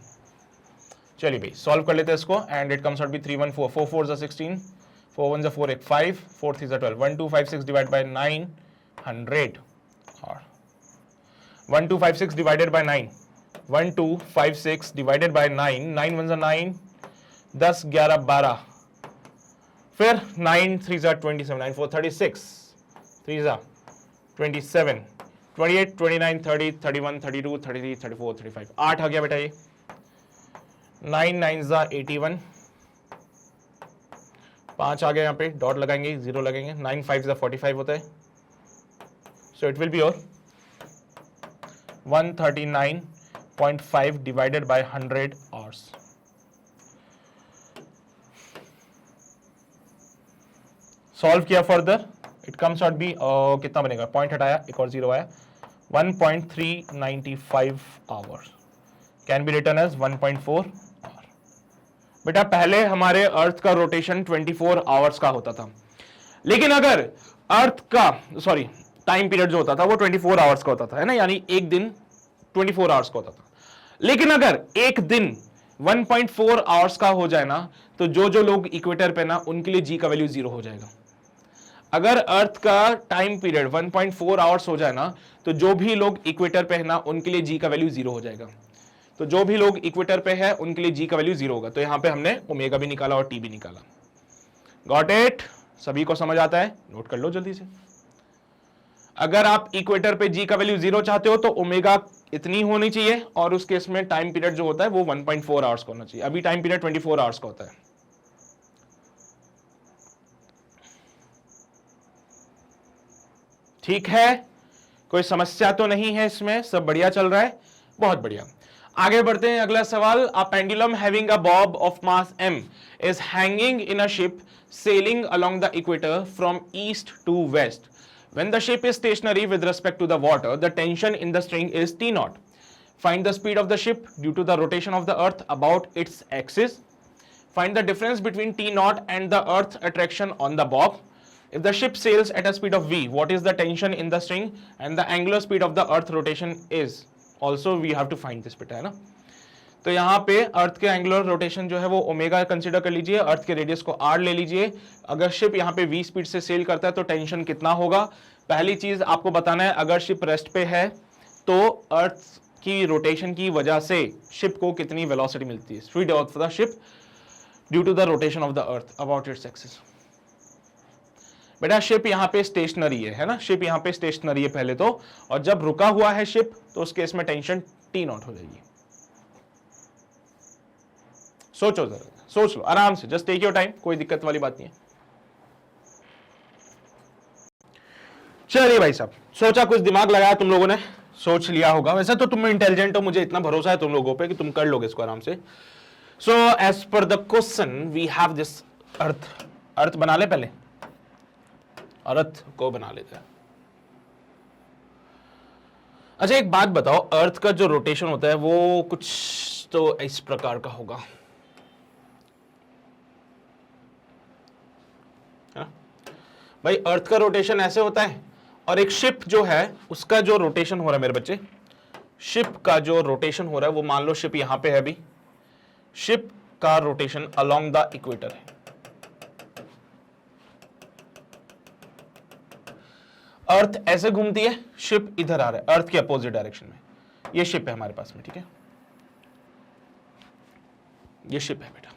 चलिए भाई सॉल्व कर लेते हैं इसको and it comes out be 314, 4 4 16, 4 1 4 8 5, 4 3 12, 1256 divide by 900 और 1256 डिवाइडेड बाय 9, 1256 डिवाइडेड बाय 9, 9 1 9, 10 11 12, फिर 9 3 27, 9 4 36, 3 27, 28 29 30 31 32 33 34 35, 8 आ गया बेटा ये। 9 9 81, 5 आ गया, यहाँ पे डॉट लगाएंगे, 0 लगेंगे। 9 5 45 होता है। So it will be your 139.5 divided by 100 hours. Solve किया further, it comes out be कितना बनेगा, पॉइंट हटाया एक और 0 आया, 1.395 hours can be written as 1.4 hour. बेटा पहले हमारे अर्थ का रोटेशन 24 आवर्स का होता था, लेकिन अगर अर्थ का टाइम पीरियड जो होता था वो 24 आवर्स का होता था, है ना, यानी एक दिन 24 आवर्स का होता था। लेकिन अगर एक दिन 1.4 आवर्स का हो जाए ना, तो जो जो लोग इक्वेटर पे ना, उनके लिए जी का वैल्यू 0 हो जाएगा। अगर अर्थ का टाइम पीरियड 1.4 आवर्स हो जाए ना, तो जो भी लोग इक्वेटर पे है ना, उनके लिए जी का वैल्यू 0 हो जाएगा। तो जो भी लोग इक्वेटर पे है उनके लिए जी का वैल्यू 0 होगा। तो यहां पे हमने ओमेगा भी निकाला और टी भी निकाला। Got it? सभी को समझ आता है? नोट कर लो जल्दी से। अगर आप इक्वेटर पे जी का वैल्यू 0 चाहते हो तो ओमेगा इतनी होनी चाहिए, और उस केस में टाइम पीरियड जो होता है वो 1.4 आवर्स का होना चाहिए। अभी टाइम पीरियड 24 आवर्स का होता है। ठीक है, कोई समस्या तो नहीं है इसमें, सब बढ़िया चल रहा है, बहुत बढ़िया। आगे बढ़ते हैं, अगला सवाल। A pendulum having a Bob of mass m is hanging in a ship sailing along the equator from east to west. When the ship is stationary with respect to the water, the tension in the string is T naught. Find the speed of the ship due to the rotation of the earth about its axis. Find the difference between T naught and the earth attraction on the bob. If the ship sails at a speed of v, what is the tension in the string and the angular speed of the earth rotation is? Also we have to find this beta, है ना। तो यहाँ पे अर्थ के angular rotation जो है वो omega consider कर लीजिए, अर्थ के रेडियस को r ले लीजिए। अगर शिप यहाँ पे v स्पीड से सेल करता है तो टेंशन कितना होगा। पहली चीज आपको बताना है, अगर शिप रेस्ट पे है तो अर्थ की रोटेशन की वजह से शिप को कितनी वेलोसिटी मिलती है, speed of the ship due to the rotation of the earth about its axis. बेटा शिप यहाँ पे स्टेशनरी है ना, शिप यहाँ पे स्टेशनरी है पहले तो, और जब रुका हुआ है शिप तो उस केस में टेंशन T नॉट हो जाएगी। सोचो जरा, सोच लो आराम से, जस्ट टेक योर टाइम, कोई दिक्कत वाली बात नहीं है। चलिए भाई साहब, सोचा, कुछ दिमाग लगाया तुम लोगों ने, सोच लिया होगा। वैसे तो तुम इंटेलिजेंट हो, मुझे इतना भरोसा है तुम लोगों पे कि तुम कर लोगे इसको आराम से। So as per the question we have this earth बना ले, पहले अर्थ को बना लेते हैं। अच्छा एक बात बताओ, अर्थ का जो रोटेशन होता है वो कुछ तो इस प्रकार का होगा, भाई अर्थ का रोटेशन ऐसे होता है, और एक शिप जो है उसका जो रोटेशन हो रहा है मेरे बच्चे, शिप का जो रोटेशन हो रहा है वो मान लो शिप यहां पे है, अभी शिप का रोटेशन अलोंग द इक्वेटर है। अर्थ ऐसे घूमती है, शिप इधर आ रहा है अर्थ के अपोजिट डायरेक्शन में। ये शिप है हमारे पास में, ठीक है, ये शिप है बेटा।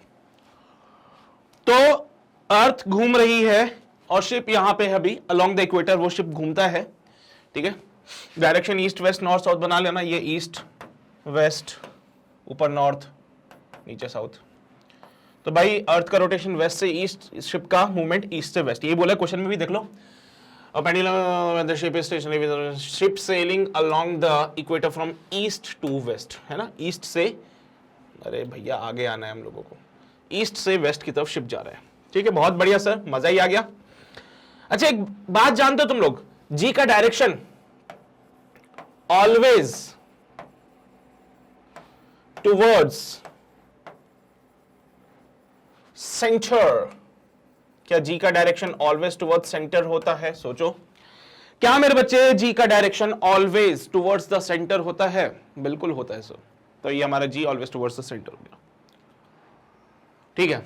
तो अर्थ घूम रही है और शिप यहां पे है अभी अलोंग द इक्वेटर, वो शिप घूमता है, ठीक है। Direction east west north south बना लेना, ये ईस्ट वेस्ट, ऊपर नॉर्थ, नीचे साउथ। तो भाई अर्थ का रोटेशन वेस्ट से ईस्ट, शिप का मूवमेंट ईस्ट से वेस्ट, ये बोला क्वेश्चन में भी देख लो। A pendulum when the ship is stationary with the ship sailing along the equator from east to west, है ना, ईस्ट से, अरे भैया आगे आना है हम लोगों को, ईस्ट से वेस्ट की तरफ शिप जा रहा है, ठीक है। बहुत बढ़िया सर, मजा ही आ गया। अच्छा एक बात जानते हो तुम लोग, जी का डायरेक्शन ऑलवेज टुवर्ड्स सेंटर, क्या जी का डायरेक्शन ऑलवेज टुवर्ड्स सेंटर होता है? सोचो, क्या मेरे बच्चे जी का direction always towards the centre होता है? बिल्कुल होता है सर। तो ये हमारा G always towards the centre हो गया, ठीक है।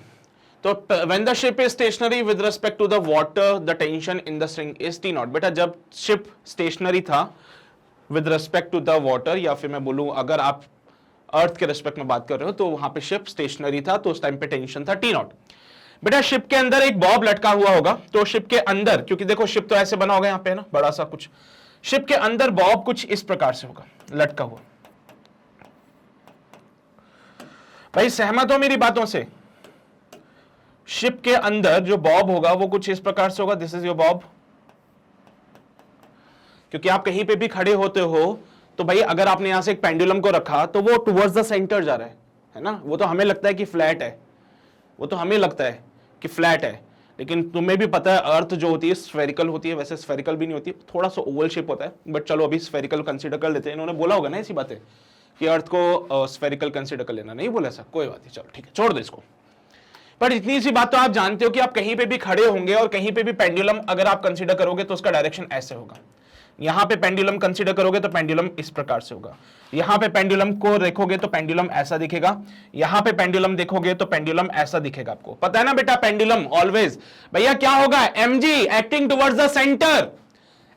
तो when the ship is stationary with respect to the water the tension in the string is T naught. बेटा जब शिप स्टेशनरी था with respect to the water, या फिर मैं बोलूं अगर आप अर्थ के रिस्पेक्ट में बात कर रहे हो तो वहां पे शिप स्टेशनरी था, तो उस टाइम पे टेंशन था टी नॉट। बेटा शिप के अंदर एक बॉब लटका हुआ होगा, तो शिप के अंदर, क्योंकि देखो शिप तो ऐसे बना होगा यहां पे ना बड़ा सा कुछ, शिप के अंदर बॉब कुछ इस प्रकार से होगा लटका हुआ। भाई सहमत हो मेरी बातों से? शिप के अंदर जो बॉब होगा वो कुछ इस प्रकार से होगा, दिस इज योर बॉब। क्योंकि आप कहीं पे भी खड़े होते हो तो भाई अगर आपने यहां से एक पेंडुलम को रखा तो वो टुवर्ड्स द सेंटर जा रहा है ना। वो तो हमें लगता है कि फ्लैट है, वो तो हमें लगता है कि फ्लैट है, लेकिन तुम्हें भी पता है अर्थ जो होती है स्फेरिकल होती है। वैसे स्फेरिकल भी नहीं होती, थोड़ा सा ओवल शेप होता है, बट चलो अभी स्फेरिकल कंसीडर कर लेते हैं। इन्होंने बोला होगा ना ऐसी बातें कि अर्थ को स्फेरिकल कंसीडर कर लेना, नहीं बोला ऐसा, कोई बात नहीं, चलो ठीक है, छोड़ दो इसको। पर इतनी सी बात तो आप जानते हो कि आप कहीं पे भी खड़े होंगे और कहीं पे भी पेंडुलम अगर आप कंसीडर करोगे तो उसका डायरेक्शन ऐसे होगा। यहां पे पेंडुलम कंसीडर करोगे तो पेंडुलम इस प्रकार से होगा, यहां पे पेंडुलम को देखोगे तो पेंडुलम ऐसा दिखेगा, यहां पे पेंडुलम देखोगे तो पेंडुलम ऐसा दिखेगा। आपको पता है ना बेटा, पेंडुलम ऑलवेज भैया क्या होगा, mg acting towards the centre,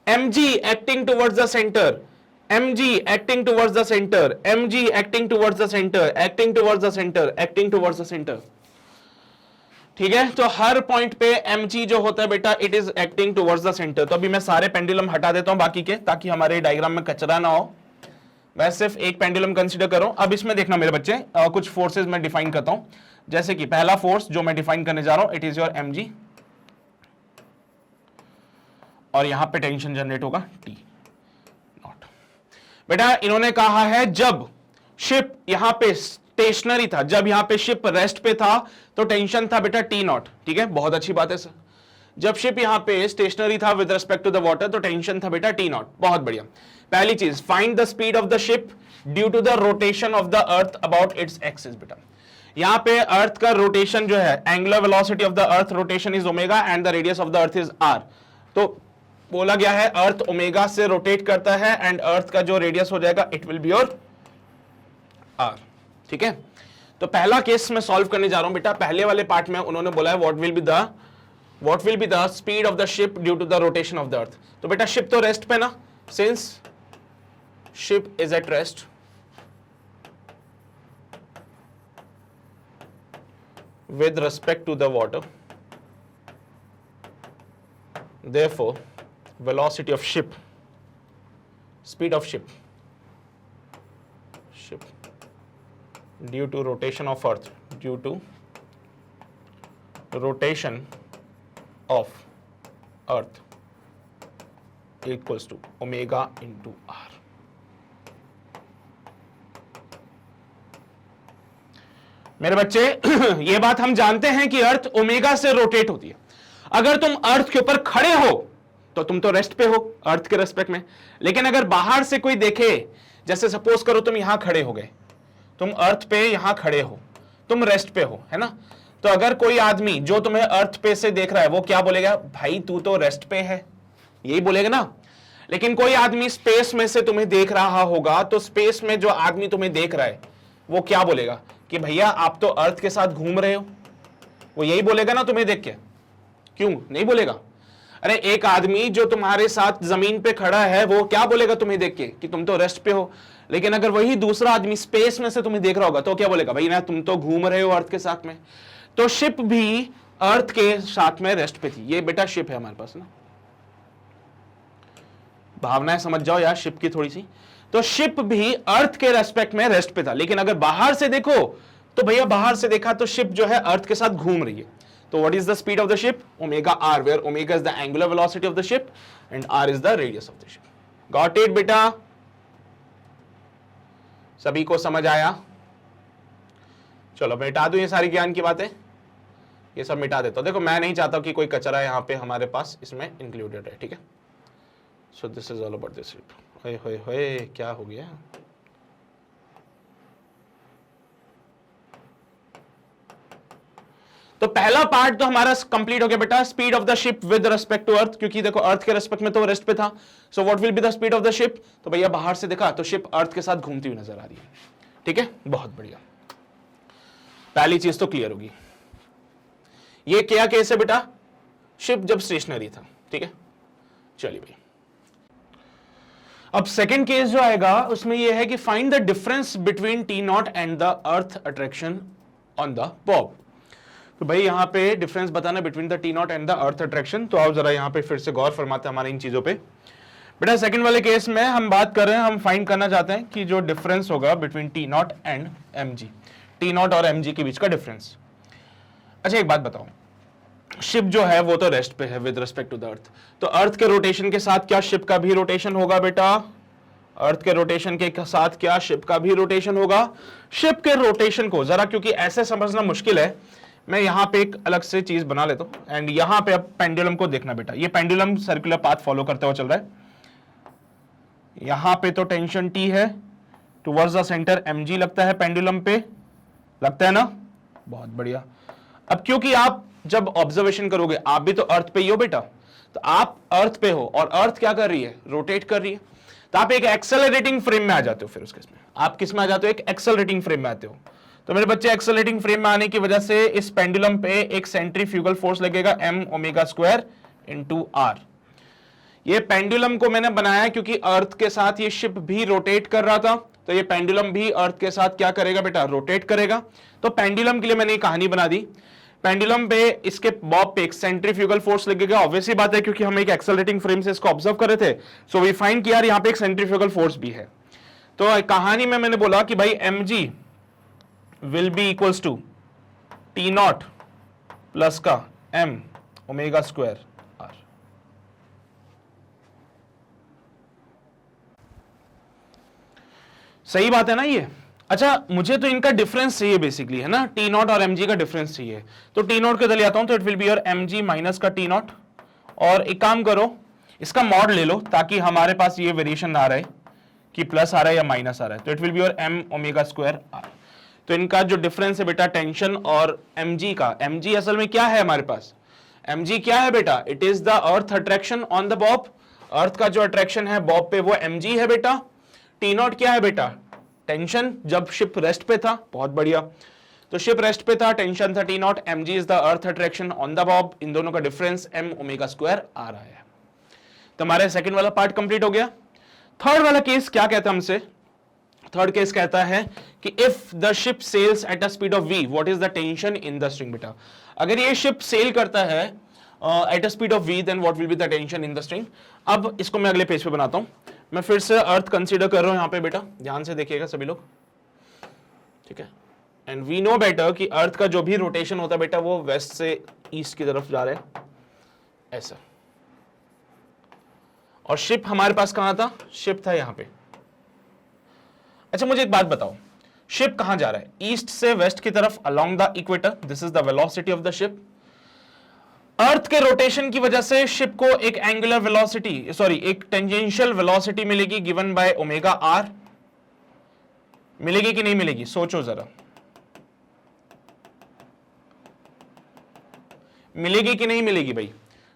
mg acting towards the centre, mg acting towards the centre, mg acting towards the centre, acting towards the centre, acting towards the centre, ठीक है। तो हर पॉइंट पे mg जो होता है बेटा it is acting towards the centre. तो अभी मैं सारे पेंडुलम हटा देता हूं बाकी के, ताकि हमारे डायग्राम में कचरा ना हो। मैं सिर्फ एक पेंडुलम कंसीडर करो। अब इसमें देखना मेरे बच्चे, कुछ फोर्सेस मैं डिफाइन करता हूं। जैसे कि पहला फोर्स जो मैं डिफाइन करने जा रहा हूं, इट इज योर mg, और यहां पे टेंशन जनरेट होगा T नॉट। बेटा इन्होंने कहा है जब शिप यहां पे स्टेशनरी था, जब यहां पे शिप रेस्ट पे था तो टेंशन था बेटा T नॉट, ठीक है, बहुत अच्छी बात है सर। जब शिप यहां पे स्टेशनरी था with respect to the water तो टेंशन था बेटा T नॉट, बहुत बढ़िया। पहली चीज, find the speed of the ship due to the rotation of the earth about its axis. बेटा यहां पे अर्थ का रोटेशन जो है, angular velocity of the earth rotation is omega and the radius of the earth is r। तो बोला गया है अर्थ ओमेगा से रोटेट करता है एंड अर्थ का जो रेडियस हो जाएगा it will be your r, ठीक है। तो पहला केस मैं सॉल्व करने जा रहा हूं बेटा। पहले वाले पार्ट में उन्होंने बोला है what will be the speed of the ship due to the rotation of the earth. तो बेटा शिप तो रेस्ट पे ना, since ship is at rest, with respect to the water, therefore velocity of ship, speed of ship due to rotation of earth, due to rotation of earth equals to omega into r। मेरे बच्चे ये बात हम जानते हैं कि अर्थ omega से rotate होती है। अगर तुम अर्थ के ऊपर खड़े हो तो तुम तो रेस्ट पे हो अर्थ के रेस्पेक्ट में, लेकिन अगर बाहर से कोई देखे, जैसे सपोज करो तुम यहां खड़े हो गए, तुम अर्थ पे यहां खड़े हो, तुम रेस्ट पे हो, है ना। तो अगर कोई आदमी जो तुम्हें अर्थ पे से देख रहा है वो क्या बोलेगा, भाई तू तो रेस्ट पे है, यही बोलेगा ना। लेकिन कोई आदमी स्पेस में से तुम्हें देख रहा होगा तो स्पेस में जो आदमी तुम्हें देख रहा है वो क्या बोलेगा कि भैया आप तो अर्थ के साथ घूम रहे हो, वो यही बोलेगा ना तुम्हें देख के, क्यों नहीं बोलेगा। अरे एक आदमी जो तुम्हारे साथ जमीन पे खड़ा है वो क्या बोलेगा तुम्हें देख के कि तुम तो रेस्ट पे हो, लेकिन अगर वही दूसरा आदमी स्पेस में से तुम्हें देख रहा होगा तो क्या बोलेगा, भाई ना तुम तो घूम रहे हो अर्थ के साथ में। तो शिप भी अर्थ के साथ में रेस्ट पे थी। ये बेटा शिप है हमारे पास ना, भावनाएं समझ जाओ यार शिप की थोड़ी सी। तो शिप भी अर्थ के रेस्पेक्ट में रेस्ट पे था, लेकिन अगर बाहर से देखो तो भैया बाहर से देखा तो शिप जो है अर्थ के साथ घूम रही है। तो what is the speed of the ship? Omega R, where omega is the angular velocity of the ship and R is the radius of the ship. Got it बेटा? सभी को समझ आया? चलो मिटा दूं ये सारी ज्ञान की बातें, ये सब मिटा देता हूं। देखो मैं नहीं चाहता कि कोई कचरा यहां पे हमारे पास इसमें इंक्लूडेड है, ठीक है। So this is all about this ship. होए होए होए क्या हो गया? तो पहला पार्ट तो हमारा कंप्लीट हो गया बेटा, speed of the ship with respect to earth, क्योंकि देखो अर्थ के रिस्पेक्ट में तो रेस्ट पे था। So what will be the speed of the ship? तो भैया बाहर से देखा तो शिप अर्थ के साथ घूमती हुई नजर आ रही है, ठीक है, बहुत बढ़िया। पहली चीज तो क्लियर होगी। ये क्या केस है बेटा? शिप जब स्टेशनरी था, ठीक है। चलिए भाई, अब सेकंड केस जो आएगा उसमें यह है कि find the difference between T naught and the earth attraction on the Bob. तो भाई यहां पे डिफरेंस बताना between the T naught and the earth attraction. तो आप जरा यहां पे फिर से गौर फरमाते हैं हमारे इन चीजों पे। बेटा सेकंड वाले केस में हम बात कर रहे हैं, हम फाइंड करना चाहते हैं कि जो डिफरेंस होगा between T naught and M G, T naught और एम जी के बीच का डिफरेंस। अच्छा एक बात बताओ, शिप जो है वो तो रेस्ट पे है with respect to the earth, तो अर्थ के रोटेशन के साथ क्या शिप का भी रोटेशन होगा बेटा? अर्थ के रोटेशन के साथ क्या शिप का भी रोटेशन होगा? शिप के रोटेशन को जरा, क्योंकि ऐसे समझना मुश्किल है, मैं यहां पे एक अलग से चीज बना लेता हूं। एंड यहां पे अब पेंडुलम को देखना बेटा, ये पेंडुलम सर्कुलर पाथ फॉलो करते हुए चल रहा है। यहां पे तो टेंशन टी है, टुवर्ड्स द सेंटर mg लगता है पेंडुलम पे, लगता है ना? बहुत बढ़िया। अब क्योंकि आप जब ऑब्जर्वेशन करोगे, आप भी तो अर्थ पे ही हो बेटा, तो आप अर्थ पे हो और अर्थ क्या कर रही है? रोटेट कर रही है। तो आप एक एक्सेलरेटिंग फ्रेम में आ जाते हो। फिर उसके इसमें आप किस में आ जाते हो? एक एक्सेलरेटिंग फ्रेम में आते हो। तो मेरे बच्चे एक्सेलरेटिंग फ्रेम में आने की वजह से इस पेंडुलम पे एक सेंट्रीफ्यूगल फोर्स लगेगा m omega square into r। ये पेंडुलम को मैंने बनाया क्योंकि अर्थ के साथ ये शिप भी रोटेट कर रहा था, तो ये पेंडुलम भी अर्थ के साथ क्या करेगा बेटा? रोटेट करेगा। तो पेंडुलम के लिए मैंने कहानी बना दी। पेंडुलम पे इसके बॉब पे एक सेंट्रीफ्यूगल फोर्स लगेगा, ऑब्वियस ही बात है क्योंकि हम एक एक्सेलरेटिंग फ्रेम से इसको ऑब्जर्व कर रहे थे। सो वी फाइंड कि यार यहाँ पे एक सेंट्रीफ्यूगल फोर्स भी है। तो कहानी में मैंने बोला कि भाई mg will be equals to T naught plus का m ओमेगा स्क्वायर r। सही बात है ना ये? अच्छा मुझे तो इनका डिफरेंस चाहिए बेसिकली, है ना? टी नॉट और mg का डिफरेंस चाहिए। तो टी नॉट को इधर ले आता हूं, तो it will be your mg minus का टी नॉट। और एक काम करो, इसका मॉड ले लो ताकि हमारे पास ये वेरिएशन ना रहे कि प्लस आ रहा है या माइनस आ रहा है। तो it will be your m omega square r। तो इनका जो डिफरेंस है बेटा टेंशन और mg का, mg असल में क्या है हमारे पास? mg क्या है बेटा? It is the earth attraction on the bob. Earth का जो अट्रैक्शन है बॉब पे वो mg है बेटा। टी नॉट क्या है बेटा? टेंशन जब शिप रेस्ट पे था। बहुत बढ़िया। तो शिप रेस्ट पे था, टेंशन था T naught, mg is the earth attraction on the bob. इन दोनों का डिफरेंस m ओमेगा स्क्वायर आ रहा है। तो हमारे सेकंड वाला पार्ट कंप्लीट हो गया। थर्ड वाला केस क्या कहता है हमसे? थर्ड केस कहता है कि if the ship sails at a speed of v, what is the tension in the string बेटा? अगर ये शिप सेल करता है at a speed of v, then what will be the tension in the string? अब इसको मैं अगले page पे बनाता हूं। मैं फिर से अर्थ कंसीडर कर रहा हूं यहां पे बेटा, ध्यान से देखिएगा सभी लोग, ठीक है। एंड वी नो बेटर कि अर्थ का जो भी रोटेशन होता है बेटा वो वेस्ट से ईस्ट की तरफ जा रहा है, ऐसा। और शिप हमारे पास कहां था? शिप था यहां पे। अच्छा मुझे एक बात बताओ, शिप कहां जा रहा है? ईस्ट से वेस्ट की तरफ along the equator. This is the velocity of the ship. Earth के रोटेशन की वजह से शिप को एक एंगुलर वेलोसिटी, सॉरी एक टेंजेंशियल वेलोसिटी मिलेगी गिवन बाय ओमेगा आर। मिलेगी कि नहीं मिलेगी? सोचो जरा, मिलेगी कि नहीं मिलेगी भाई?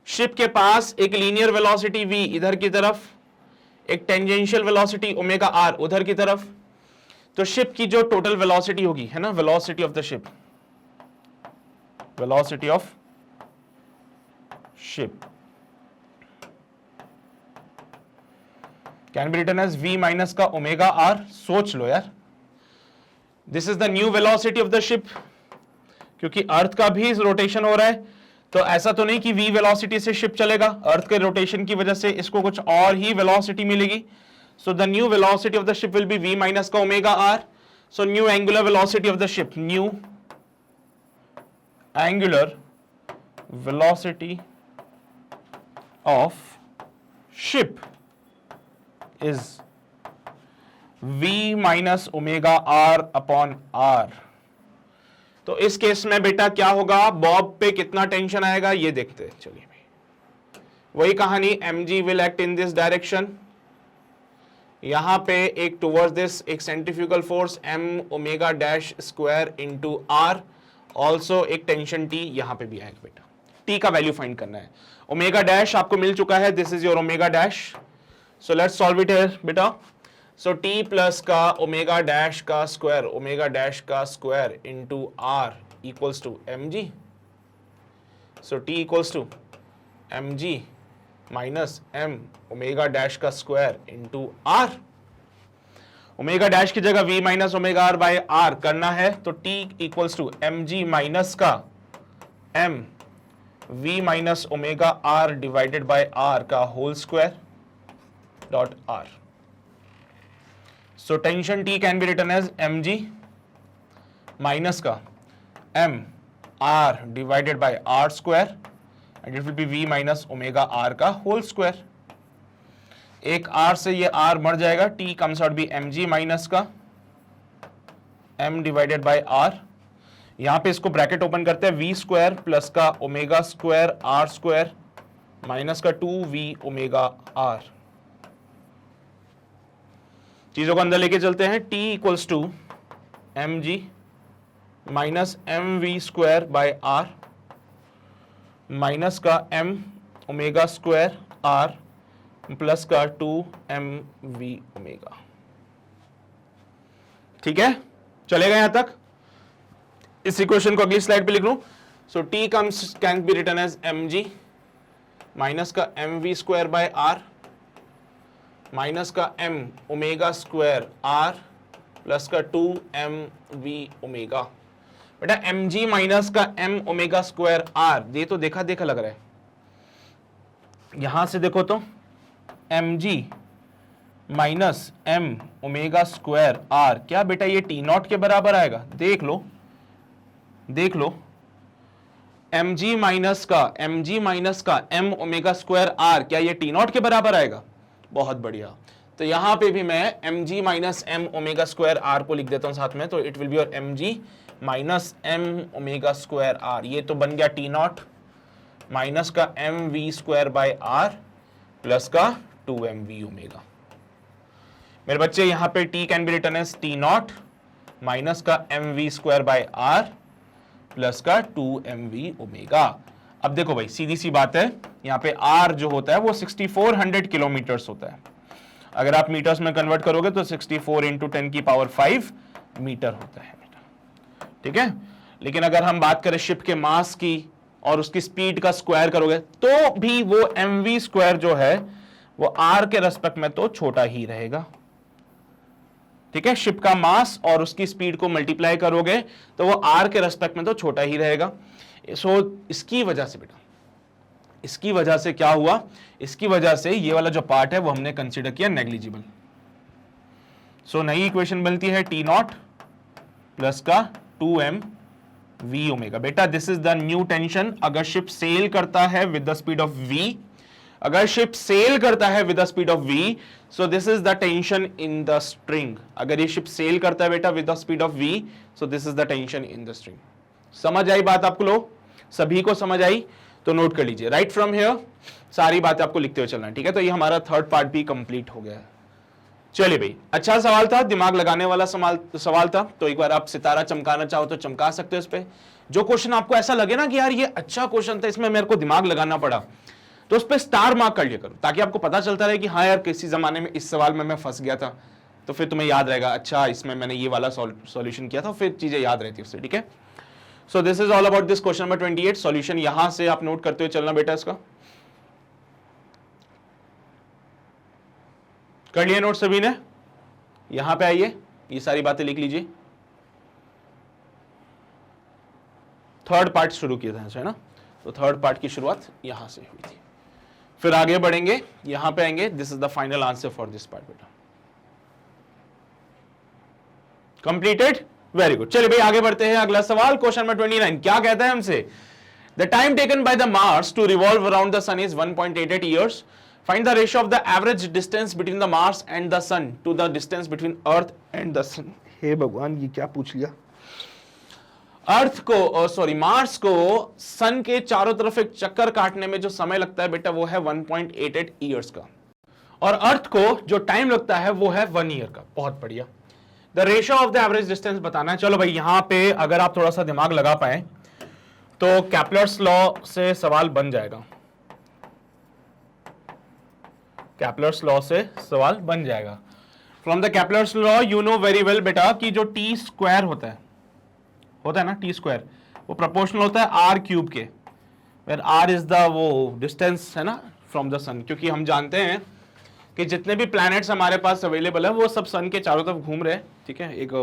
शिप के पास एक लीनियर वेलोसिटी v इधर की तरफ, एक टेंजेंशियल वेलोसिटी ओमेगा आर उधर की तरफ। तो शिप की जो टोटल वेलोसिटी होगी, है ना, velocity of the ship, velocity of ship can be written as v minus का ओमेगा आर। सोच लो यार, this is the new velocity of the ship. क्योंकि अर्थ का भी रोटेशन हो रहा है, तो ऐसा तो नहीं कि v वेलोसिटी से शिप चलेगा, अर्थ के रोटेशन की वजह से इसको कुछ और ही वेलोसिटी मिलेगी. So the new velocity of the ship will be v minus का omega r. So new angular velocity of the ship, new angular velocity of ship is v minus omega r upon r. तो इस case में बेटा क्या होगा, Bob पे कितना tension आएगा ये देखते हैं. चलिए भाई, वही कहानी, mg will act in this direction, यहां पे एक टुवर्ड्स दिस एक centrifugal force m omega dash square into r, also एक टेंशन t यहां पे भी आएगा. बेटा t का वैल्यू फाइंड करना है. ओमेगा डैश आपको मिल चुका है, this is your omega dash. So let's solve it here बेटा. सो t प्लस का ओमेगा डैश का स्क्वायर, ओमेगा डैश का square into r equals to mg. So t equals to mg minus m omega dash का square into r. Omega dash की जगह v minus omega r by r करना है, तो t equals to mg minus का m v minus omega r divided by r का whole square dot r. So tension T can be written as mg minus का m r divided by r square and it will be v minus omega r का whole square. एक r से ये r मर जाएगा, T comes out be mg minus का m divided by r. यहां पे इसको ब्रैकेट ओपन करते हैं, v स्क्वायर प्लस का omega square r square minus का 2v ओमेगा r. चीजों को अंदर लेके चलते हैं. t equals to m g minus m v square by r minus का m omega square r plus का 2mv ओमेगा. ठीक है, चलेगा यहां तक. इस इक्वेशन को अगली स्लाइड पे लिख लूं. So t comes can be written as mg minus का mv square by r minus का m omega square r plus का 2mv ओमेगा. बेटा mg माइनस का m ओमेगा स्क्वायर r, ये तो देखा देखा लग रहा है. यहां से देखो तो mg minus m omega square r, क्या बेटा ये t नॉट के बराबर आएगा? देख लो देख लो, mg माइनस का m ओमेगा स्क्वायर r, क्या ये t नॉट के बराबर आएगा? बहुत बढ़िया. तो यहां पे भी मैं mg minus m omega square r को लिख देता हूं साथ में, तो it will be your mg minus m omega square r. ये तो बन गया t नॉट माइनस का mv square by r plus का 2mv ओमेगा. मेरे बच्चे यहां पे t can be written as t not minus का mv square by r plus का 2mv ओमेगा. अब देखो भाई, सीधी सी बात है, यहाँ पे r जो होता है वो 6400 किलोमीटर्स होता है. अगर आप मीटर्स में कन्वर्ट करोगे तो 64 इंटू 10 की पावर 5 मीटर होता है बेटा. ठीक है, लेकिन अगर हम बात करें शिप के मास की और उसकी स्पीड का स्क्वायर करोगे तो भी वो mv स्क्वायर जो है वो r के रेस्पेक्ट में तो छोटा ही रहेगा. ठीक है, शिप का मास और उसकी स्पीड को मल्टीप्लाई करोगे तो वो r के रेस्पेक्ट में तो छोटा ही रहेगा. सो इसकी वजह से बेटा, इसकी वजह से क्या हुआ, इसकी वजह से ये वाला जो पार्ट है वो हमने कंसीडर किया नेग्लिजिबल. सो नई इक्वेशन बनती है t नॉट प्लस का 2mv ओमेगा. बेटा this is the new tension. अगर शिप सेल करता है with the speed of v, अगर शिप सेल करता है with the speed of v, so this is the tension in the string. अगर ये शिप सेल करता है बेटा with the speed of v, so this is the tension in the string. समझ आई बात आपको? लोग सभी को समझ आई? तो नोट कर लीजिए, राइट फ्रॉम हियर सारी बातें आपको लिखते हुए चलना है. ठीक है, तो ये हमारा थर्ड पार्ट भी कंप्लीट हो गया है. चलिए भाई, अच्छा सवाल था, दिमाग लगाने वाला सवाल था. तो एक बार आप सितारा चमकाना चाहो तो चमका सकते हो इस पे. जो क्वेश्चन आपको ऐसा लगे ना कि यार ये अच्छा क्वेश्चन था, इसमें मेरे को दिमाग लगाना पड़ा, तो उस पर स्टार मार्क कर लिया करो, ताकि आपको पता चलता रहे कि हाँ यार किसी जमाने में इस सवाल में मैं फंस गया था, तो फिर तुम्हें याद रहेगा अच्छा इसमें मैंने ये वाला सॉल्यूशन किया था, फिर चीजें याद रहती है उससे. ठीक है, so this is all about this question number 28. Solution यहां से आप नोट करते हुए चलना बेटा. इसका कर लिया नोट सभी ने? यहां पे आइए, ये सारी बातें लिख लीजिए. थर्ड पार्ट शुरू किया था है ना, तो थर्ड पार्ट की शुरुआत यहां से हुई थी। फिर आगे बढ़ेंगे, यहां पे आएंगे, this is the final answer for this part बेटा। Completed, very good. चलिए भाई आगे बढ़ते हैं, अगला सवाल क्वेश्चन नंबर 29 क्या कहता है हमसे, the time taken by the Mars to revolve around the sun is 1.88 years, find the ratio of the average distance between the Mars and the sun to the distance between earth and the sun. हे भगवान ये क्या पूछ लिया, अर्थ को sorry Mars को सन के चारों तरफ एक चक्कर काटने में जो समय लगता है बेटा वो है 1.88 ईयर्स का, और अर्थ को जो टाइम लगता है वो है 1 ईयर का। बहुत बढ़िया, the ratio of the average distance बताना है। चलो भाई यहां पे अगर आप थोड़ा सा दिमाग लगा पाए तो कैपलर्स लॉ से सवाल बन जाएगा, कैपलर्स लॉ से सवाल बन जाएगा। From the Kepler's law you know very well बेटा कि जो टी स्क्वायर होता है ना, टी स्क्वायर वो प्रोपोर्शनल होता है आर क्यूब के, वेयर आर इज द वो डिस्टेंस है ना फ्रॉम द सन, क्योंकि हम जानते हैं कि जितने भी प्लैनेट्स हमारे पास अवेलेबल है वो सब सन के चारों तरफ घूम रहे हैं, ठीक है, एक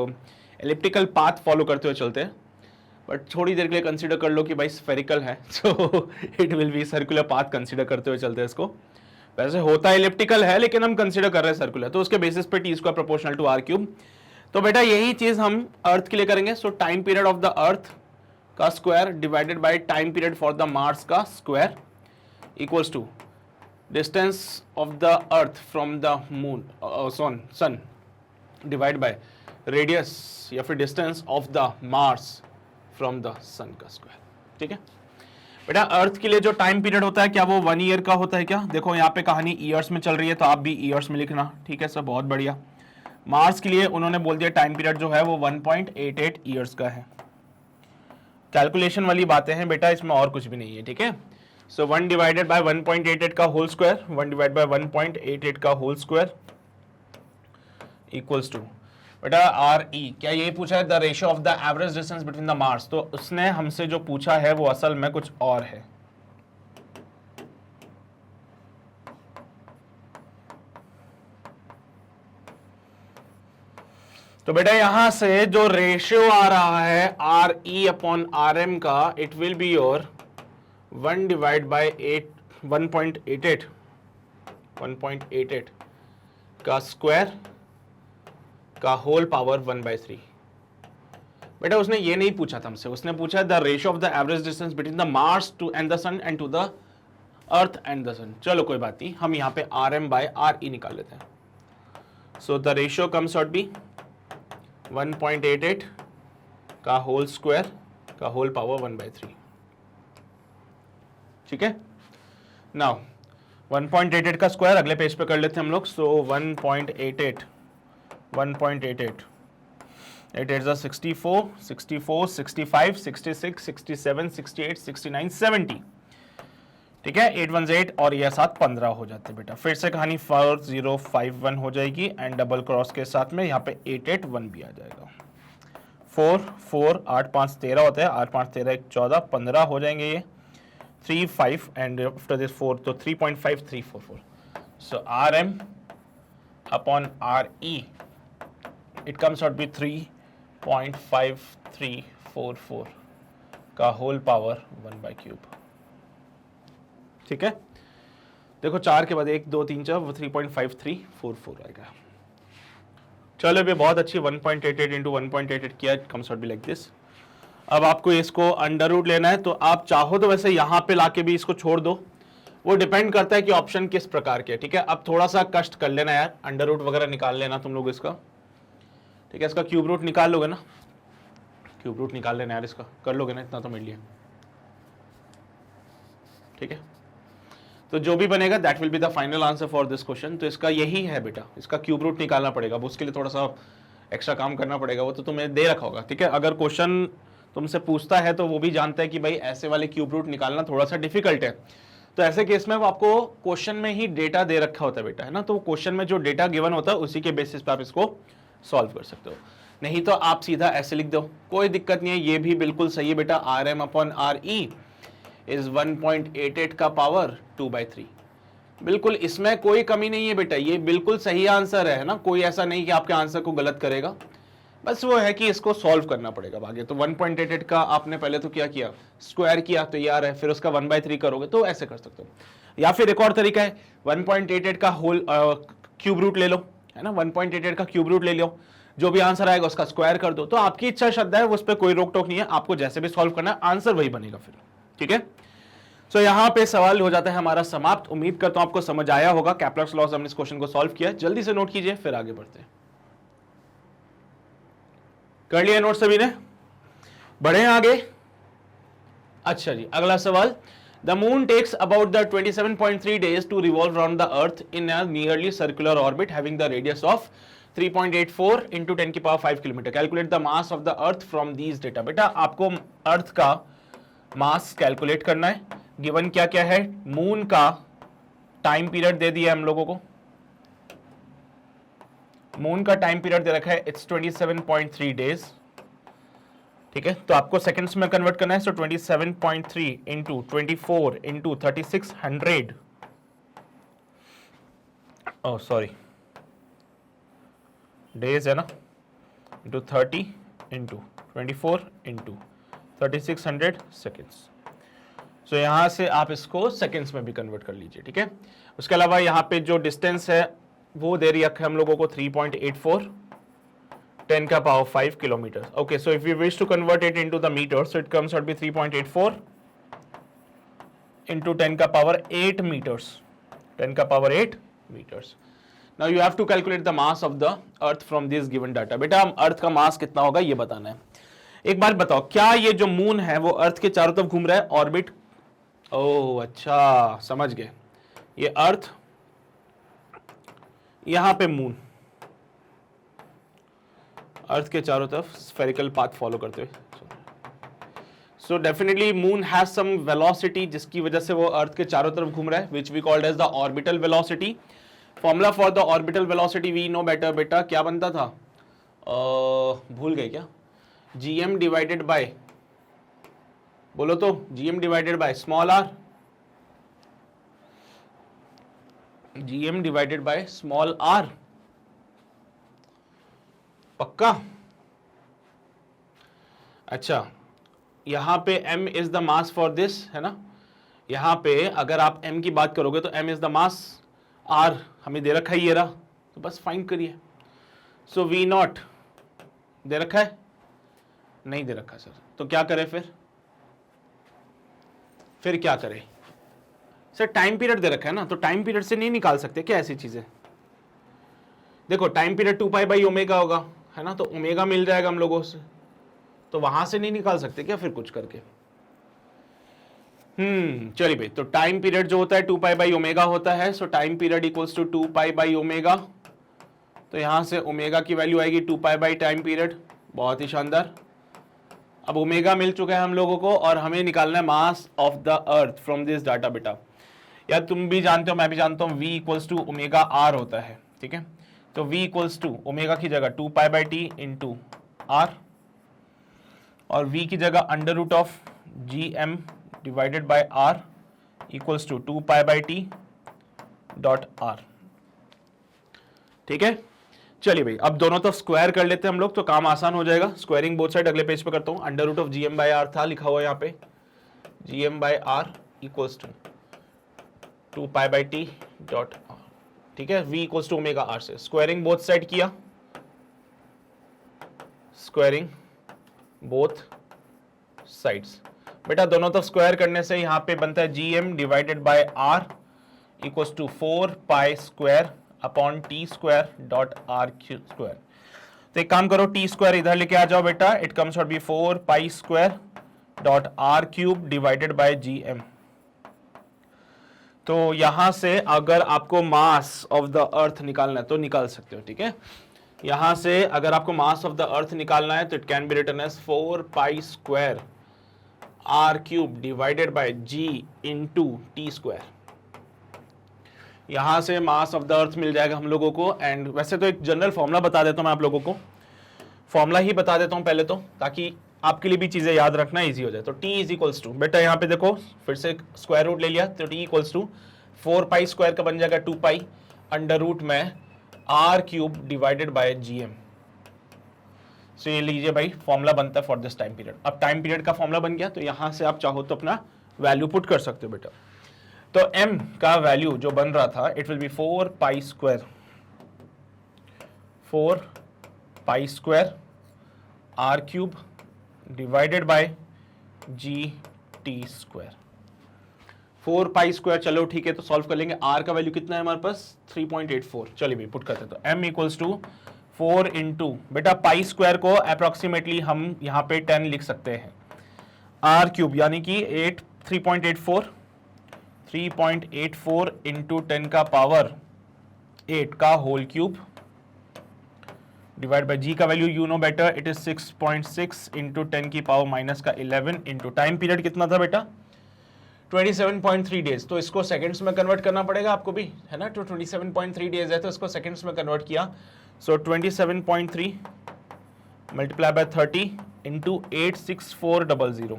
एलिप्टिकल पाथ फॉलो करते हुए चलते हैं। बट थोड़ी देर के लिए कंसीडर कर लो कि भाई स्फेरिकल है, so it will B circular path consider करते हुए चलते हैं इसको। वैसे होता एलिप्टिकल है लेकिन हम कंसीडर कर रहे हैं सर्कुलर, तो उसके बेसिस पे t square proportional to r cube. तो बेटा यही चीज हम अर्थ के लिए करेंगे। So time period of the earth का square divided by time period for the Mars का square equals to distance of the earth from the moon sun divide by radius या फिर distance of the Mars from the sun का square. ठीक है बेटा, अर्थ के लिए जो टाइम पीरियड होता है क्या वो 1 ईयर का होता है क्या? देखो यहाँ पे कहानी ईयर्स में चल रही है तो आप भी ईयर्स में लिखना, ठीक है सर, बहुत बढ़िया। मार्स के लिए उन्होंने बोल दिया टाइम पीरियड जो है वो 1.88 ईयर्स का है। कैलकुलेशन वाली बातें हैं बेटा, इसमें और कुछ भी नहीं है, ठीक है। सो 1 डिवाइडेड बाय 1.88 का होल स्क्वायर, 1 डिवाइड बाय 1.88 का होल स्क्वायर इक्वल्स टू बेटा आर ई। क्या ये पूछा है the ratio of the average distance between the Mars, तो उसने हमसे जो पूछा है वो असल में कुछ और है। तो बेटा यहां से जो रेशियो आ रहा है r e upon r m का, it will be your 1 divide by 1.88 का स्क्वायर का होल पावर 1/3। बेटा उसने ये नहीं पूछा था हमसे, उसने पूछा the ratio of the average distance between the Mars to and the sun and to the earth and the sun. चलो कोई बात नहीं, हम यहाँ पे r m by r e निकाल लेते हैं। So the ratio comes out be 1.88 का होल स्क्वायर का होल पावर 1/3। ठीक है, नाउ 1.88 का स्क्वायर अगले पेज पे कर लेते हैं हम लोग। सो 1.88 it is a 64 65 66 67 68 69 70। ठीक है, 8 1 8 और ये साथ 15 हो जाते हैं बेटा। फिर से कहानी 4051 हो जाएगी एंड डबल क्रॉस के साथ में यहाँ पे 881 भी आ जाएगा। 4 4 8 5 13 होता है, 8 5 13 1 14 15 हो जाएंगे ये। 3 5 एंड आफ्टर दिस 4 तो 3.5344। So r m upon r e it comes out be 3.5344 का होल पावर 1/3। ठीक है, देखो 4 के बाद 1 2 3 4 वो 3.5344 आएगा। चलो भी बहुत अच्छी 1.88 इंटू 1.88 किया, it comes out be like this. अब आपको इसको अंडर रूट लेना है, तो आप चाहो तो वैसे यहाँ पे लाके भी इसको छोड़ दो, वो डिपेंड करता है कि ऑप्शन किस प्रकार के। ठीक है, अब थोड़ा सा कष्ट कर लेना यार, अंडर रूट वगैरह निकाल लेना तुम लोग इसका। ठीक है, इसका क्यूब रूट निकाल लोगे ना, क्यूब रूट निकाल लेना यार, इसका कर लोगे ना, इतना तो मिल लिया। ठीक है, तो जो भी बनेगा that will be the final answer for this question. तो इसका यही है बेटा, इसका क्यूब रूट निकालना पड़ेगा। अब उसके लिए थोड़ा सा एक्स्ट्रा काम करना पड़ेगा, वो तो तुम्हें दे रखा होगा। ठीक है, अगर क्वेश्चन तुमसे पूछता है तो वो भी जानता है कि भाई ऐसे वाले क्यूब रूट निकालना थोड़ा सा डिफिकल्ट है, तो ऐसे केस में वो आपको क्वेश्चन में ही डेटा दे रखा होता है बेटा, है ना। तो क्वेश्चन में जो डेटा गिवन होता है उसी के बेसिस पे आप इसको सॉल्व कर सकते हो। नहीं तो आप सीधा ऐसे लिख दो, कोई दिक्कत नहीं है, ये भी बिल्कुल सही है बेटा। R m upon r e is 1.88 का पावर 2/3। बिल्कुल इसमें कोई कमी नहीं है बेटा, ये बिल्कुल सही आंसर है ना, कोई ऐसा नहीं कि आपके आंसर को गलत करेगा। बस वो है कि इसको सॉल्व करना पड़ेगा आगे। तो 1.88 का आपने पहले तो क्या किया, स्क्वायर किया तो ये आ रहा है, फिर उसका 1/3 करोगे तो ऐसे कर सकते हो। या फिर एक और तरीका है 1.88 का होल क्यूब रूट ले लो, है ना, 1.88 का क्यूब रूट ले लो, जो भी आंसर आएगा उसका स्क्वायर कर दो। तो आपकी इच्छा श्रद्धा है, उस पर कोई रोक टोक नहीं है, आपको जैसे भी सॉल्व करना है आंसर वही बनेगा फिर, ठीक है। सो यहां पे सवाल हो जाता है हमारा समाप्त। उम्मीद करता हूं आपको समझ आया होगा। कैप्लर्स लॉ से हमने इस क्वेश्चन को सॉल्व किया, जल्दी से नोट कीजिए फिर आगे बढ़ते हैं। कर लिया नोट सभी ने, बढ़े आगे। अच्छा जी, अगला सवाल, the moon takes about the 27.3 days to revolve around the earth in a nearly circular orbit having the radius of 3.84 into 10⁵ kilometre. Calculate the mass of the earth from these data. बेटा आपको अर्थ का mass calculate करना है। Given क्या क्या है, moon का time period दे दिया हम लोगों को, मून का टाइम पीरियड दे रखा है, इट्स 27.3 days, ठीक है। तो आपको सेकंड्स में कन्वर्ट करना है। सो 27.3 into 24 into 3600, oh sorry days है ना, इंटू 30 इंटू 24 इंटू 3600 सेकेंड्स। सो यहां से आप इसको सेकेंड्स में भी कन्वर्ट कर लीजिए, ठीक है। उसके अलावा यहाँ पे जो डिस्टेंस है वो दे रखा है हम लोगों को 3.84 10⁵ kilometre. Okay, so if you wish to convert it into the metre, so it comes out be 3.84 into 10⁸ meters, 10⁸ meters. Now you have to calculate the mass of the earth from this given data. बेटा अर्थ का मास कितना होगा ये बताना है। एक बार बताओ, क्या ये जो मून है वो अर्थ के चारों तरफ घूम रहा है, ऑर्बिट? ओह अच्छा, समझ गए। ये अर्थ, यहां पे मून, अर्थ के चारों तरफ स्फेरिकल पाथ फॉलो करते हुए। So definitely moon has some velocity जिसकी वजह से वो अर्थ के चारों तरफ घूम रहा है, which we called as the orbital velocity. Formula for the orbital velocity we know better. बेटा क्या बनता था, भूल गए क्या? जीएम डिवाइडेड बाय, बोलो तो, GM divided by small r, GM divided by small r, पक्का? अच्छा, यहां पे m is the mass for this, है ना। यहां पे अगर आप m की बात करोगे तो m is the mass, r हमें दे रखा है ये रहा, तो बस फाइंड करिए। सो v नॉट दे रखा है, नहीं दे रखा सर, तो क्या करें फिर क्या करें सर? टाइम पीरियड दे रखा है ना, तो टाइम पीरियड से नहीं निकाल सकते क्या ऐसी चीजें? देखो टाइम पीरियड 2π/ω होगा, है ना, तो ओमेगा मिल जाएगा हम लोगों से, तो वहां से नहीं निकाल सकते क्या फिर कुछ करके? चलिए भाई, तो टाइम पीरियड जो होता है 2π/ω होता है। So time period equals to 2π/ω, तो यहां से ओमेगा की वैल्यू आएगी 2π टाइम पीरियड। बहुत ही शानदार। अब ओमेगा मिल चुका है हम लोगों को और हमें निकालना है मास of the earth from this data. बेटा यार तुम भी जानते हो, मैं भी जानता हूं, v equals to omega r होता है, ठीक है। तो v इक्वल्स टू ओमेगा की जगह 2π/t इंटू आर, और v की जगह under root of gm divided by r equals to 2π/t dot r, ठीक है। चलिए भाई, अब दोनों तरफ स्क्वायर कर लेते हैं हम लोग, तो काम आसान हो जाएगा। स्क्वायरिंग बोथ साइड अगले पेज पे करता हूं। अंडर रूट ऑफ gm/r था लिखा हुआ यहाँ पे, gm/r equals to 2π/t dot r, ठीक है। v equals to omega r से स्क्वायरिंग बोथ साइड किया, स्क्वायरिंग बोथ साइड्स। बेटा दोनों तरफ स्क्वायर करने से यहाँ पे बनता है gm divided by r equals to 4π² upon t² dot r² तो एक काम करो, t² इधर लेके आ जाओ बेटा, it comes out be 4π² dot r³ divided by gm। तो यहां से अगर आपको मास ऑफ द अर्थ निकालना है तो निकाल सकते हो, ठीक है। यहां से अगर आपको मास ऑफ द अर्थ निकालना है तो it can be written as 4π² r³ divided by g into t²। यहां से मास ऑफ द अर्थ मिल जाएगा हम लोगों को। एंड वैसे तो एक जनरल फॉर्मूला बता देता हूं मैं आप लोगों को, फॉर्मूला ही बता देता हूं पहले तो, ताकि आपके लिए भी चीजें याद रखना इजी हो जाए। तो t इज इक्वल्स टू, बेटा यहाँ पे देखो फिर से स्क्वायर रूट ले लिया, तो t इक्वल्स टू 4π² का बन जाएगा 2π अंडर रूट में r³ डिवाइडेड बाय gm। सो ये लीजिए भाई, फॉर्मूला बनता है फॉर दिस टाइम पीरियड। अब टाइम पीरियड का फॉर्मूला बन गया, तो यहां से आप चाहो तो अपना वैल्यू पुट कर सकते हो बेटा। तो m का वैल्यू जो बन रहा था, it will B 4 pi square r cube divided by G T square. 4 pi square, चलो ठीक है, तो सॉल्व कर लेंगे। r का वैल्यू कितना है हमारे पास 3.84। चलिए भाई पुट करते हैं। तो m इक्वल्स टू 4 इंटू, बेटा पाई स्क्वायर को अप्रोक्सीमेटली हम यहाँ पे 10 लिख सकते हैं, r क्यूब यानी कि 3.84 इंटू 10 का पावर 8 का होल क्यूब डिवाइड बाय जी का value you know better, it is 6.6 into 10 की पावर माइनस का 11 इंटू टाइम पीरियड कितना था बेटा 27.3 डेज। तो इसको सेकंड्स में कन्वर्ट करना पड़ेगा आपको भी, है ना। तो 27.3 डेज है, तो इसको सेकंड्स में कन्वर्ट किया। So 27.3 multiply by 30 into 86400।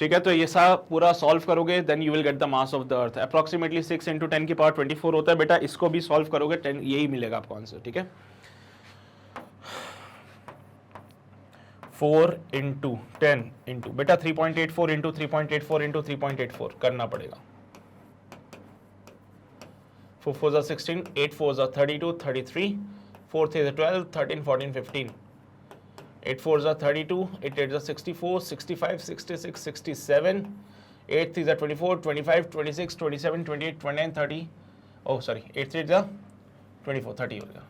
ठीक है, तो ये सब पूरा सॉल्व करोगे, then you will get the mass of the earth. Approximately 6 into 10 की पावर 24 होता है बेटा। इसको भी सॉल्व करोगे 10, यही मिलेगा आपको आंसर। ठीक है, 4 इंटू 10 इंटू बेटा 3.84 इंटू 3.84 इंटू 3.84 करना पड़ेगा। 4 4 16, 8 4 32, 33, 4 3 12, 13 14 15, 8 4 32, 8 8 64, 65, 66, 67, 8 3 24, 25, 26, 27, 28, 29, 30, oh sorry, 8 3 24, 30 हो गया।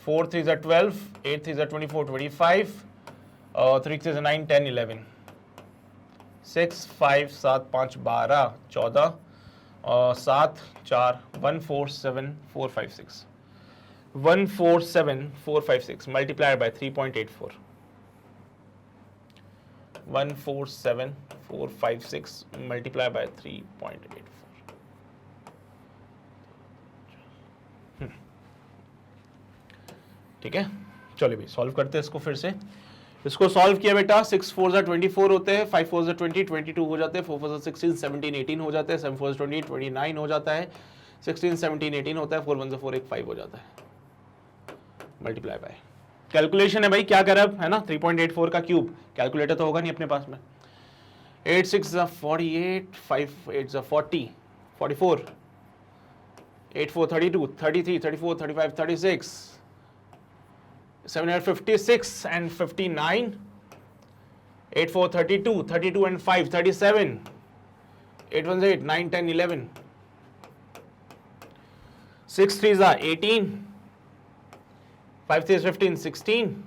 4 3 12, 8 3 24, 25, 3 3 9, 10, 11, 6 5 7 5 12 14, 7 4 1 4 7 4 5 6, 1 4 7 4 5 6 multiplied by 3.84, 1 4 7 4 5 6 multiplied by 3.84। ठीक है, चलिए भाई सॉल्व करते हैं इसको फिर से। इसको सॉल्व किया बेटा, 6 4 24 होते हैं, 5 4 20, 22 हो जाते हैं, 4 4 16, 17 18 हो जाते हैं, 7 4 20, 29 हो जाता है, 16 17 18 होता है, 4 1 4 1 5 हो जाता है। मल्टीप्लाई बाय कैलकुलेशन है भाई, क्या करें अब, है ना। 3.84 का क्यूब, कैलकुलेटर तो होगा नहीं अपने पास में। 8 6 48, 5 8 40, 44, 8 4 32, 33, 34, 35, 36, 7 8 56 and 59, 8 4 32, 32 and 5 37, 8 1 8 9 10 11, 6 3 18, 5 3 15 16,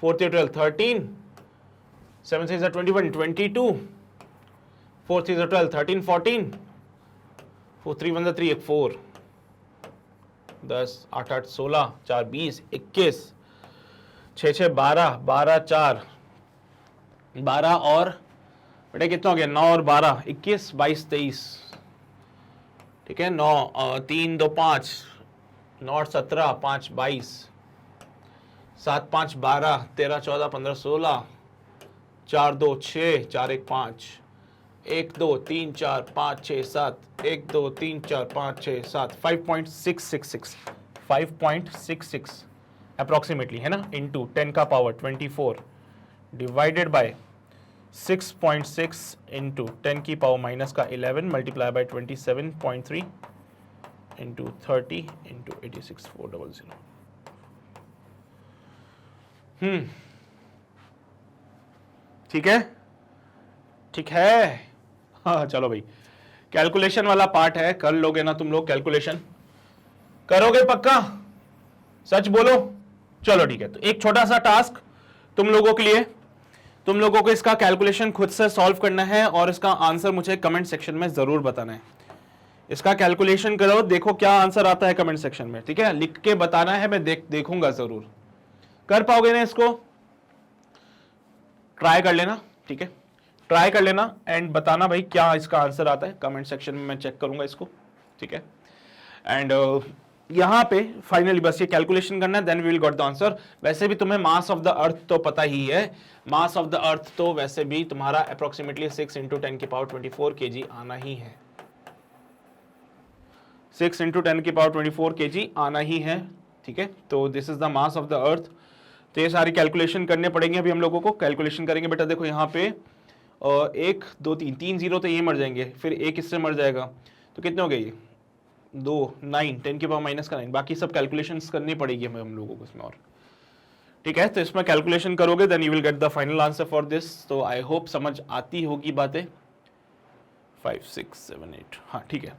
4 3 12 13, 7 3 21 22, 4 3 12 13 14, 4 3 1 3 4, 10 8 8 16, 4 20 21, 6 6 12, 12 4 12 और बेटा कितना हो गया 9 और 12 21 22 23। ठीक है, 9 3 2 5, 9 8 17, 5 22, 7 5 12, 13 14 15 16, 4 2 6, 4 1 5, 1 2 3 4 5 6 7, 1 2 3 4 5 6 7, 5.666, 5.66 अप्रोक्सीमेटली, है ना, इंटू 10 का पावर 24 डिवाइडेड बाय 6.6 इंटू 10 की पावर माइनस का 11 मल्टीप्लाई बाय 27.3 इंटू 30 इंटू 86,400। ठीक है, ठीक है। हाँ चलो भाई, कैलकुलेशन वाला पार्ट है, कर लोगे ना तुम लोग, कैलकुलेशन करोगे पक्का, सच बोलो। चलो ठीक है, तो एक छोटा सा टास्क तुम लोगों के लिए, तुम लोगों को इसका कैलकुलेशन खुद से सॉल्व करना है और इसका आंसर मुझे कमेंट सेक्शन में जरूर बताना है। इसका कैलकुलेशन करो, देखो क्या आंसर आता है कमेंट सेक्शन में। ठीक है, लिख के बताना है, मैं देखूंगा जरूर। कर पाओगे ना इसको, ट्राई कर लेना। ठीक है, ट्राई कर लेना एंड बताना भाई क्या इसका आंसर आता है कमेंट सेक्शन में, मैं चेक करूंगा इसको। ठीक है, एंड यहां पे फाइनली बस ये कैलकुलेशन करना है, then we will got the answer. वैसे भी तुम्हें मास ऑफ द अर्थ तो पता ही है, मास ऑफ द अर्थ तो वैसे भी तुम्हारा अप्रोक्सीमेटली 6 इंटू 10 की पावर 24 kg आना ही है। 6 इंटू 10⁻24 kg आना ही है, ठीक है। तो this is the mass of the earth. तो ये सारी कैलकुलेशन करने पड़ेंगे अभी हम लोगों को। कैलकुलेशन करेंगे बेटा, देखो यहाँ पे 1 2 3 3 जीरो तो ये मर जाएंगे, फिर एक इससे मर जाएगा, तो कितने हो गए ये 2 9 10⁻⁻⁹ बाकी सब कैलकुलेशंस करनी पड़ेगी हमें हम लोगों को इसमें और, ठीक है। तो इसमें कैलकुलेशन करोगे then you will get the final answer for this. तो आई होप समझ आती होगी बातें। 5 6 7 8, हाँ ठीक है।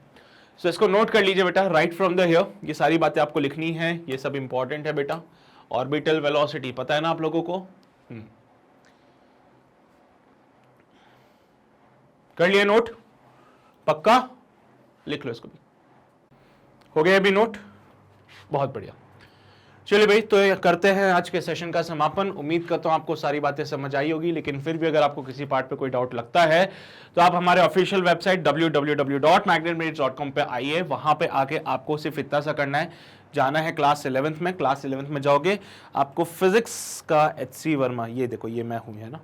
सो इसको नोट कर लीजिए बेटा, राइट फ्रॉम द हियर, ये सारी बातें आपको लिखनी है, ये सब इंपॉर्टेंट है बेटा। ऑर्बिटल वेलोसिटी पता है ना आप लोगों को, कर लिए नोट, पक्का लिख लो इसको भी, हो गया अभी नोट, बहुत बढ़िया। चलिए भाई, तो ये करते हैं आज के सेशन का समापन। उम्मीद करता हूं आपको सारी बातें समझ आई होगी, लेकिन फिर भी अगर आपको किसी पार्ट पे कोई डाउट लगता है तो आप हमारे ऑफिशियल वेबसाइट www.magnetminutes.com पे आइए। वहां पे आके आपको सिर्फ इतना सा करना है, जाना है क्लास 11th में। क्लास 11th में जाओगे, आपको फिजिक्स का HC वर्मा, ये देखो ये मैं हूं, है ना,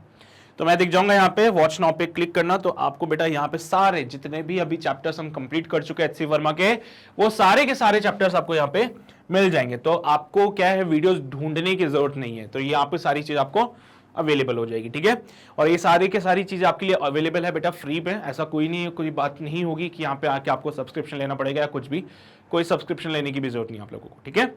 तो मैं दिख जाऊंगा यहाँ पे, वॉच नाउ पे क्लिक करना। तो आपको बेटा यहाँ पे सारे जितने भी अभी चैप्टर्स हम कंप्लीट कर चुके हैं HC वर्मा के, वो सारे के सारे चैप्टर्स आपको यहाँ पे मिल जाएंगे। तो आपको क्या है, वीडियोस ढूंढने की जरूरत नहीं है, तो ये यहाँ पे सारी चीज आपको अवेलेबल हो जाएगी, ठीक है। और ये सारी के सारी चीजें आपके लिए अवेलेबल है बेटा फ्री पे, ऐसा कोई नहीं, कोई बात नहीं होगी कि यहाँ पे आके आपको सब्सक्रिप्शन लेना पड़ेगा या कुछ भी, कोई सब्सक्रिप्शन लेने की भी जरूरत नहीं आप लोगों को, ठीक है।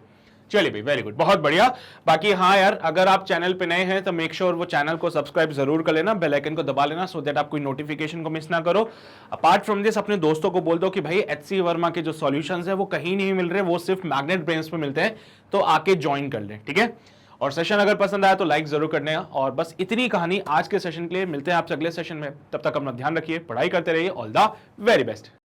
चलिए भाई, वेरी गुड, बहुत बढ़िया। बाकी हाँ यार, अगर आप चैनल पे नए हैं तो मेक श्योर वो चैनल को सब्सक्राइब जरूर कर लेना, बेल आइकन को दबा लेना, सो दैट आप कोई नोटिफिकेशन को मिस ना करो। अपार्ट फ्रॉम दिस, अपने दोस्तों को बोल दो कि भाई HC वर्मा के जो सॉल्यूशंस है वो कहीं नहीं मिल रहे, वो सिर्फ मैग्नेट ब्रेन्स पे मिलते हैं, तो आके ज्वाइन कर लें, ठीक है। और सेशन अगर पसंद आया तो लाइक जरूर करने। और बस इतनी कहानी आज के सेशन के लिए, मिलते हैं आपसे अगले सेशन में, तब तक अपना ध्यान रखिए, पढ़ाई करते रहिए, ऑल द वेरी बेस्ट।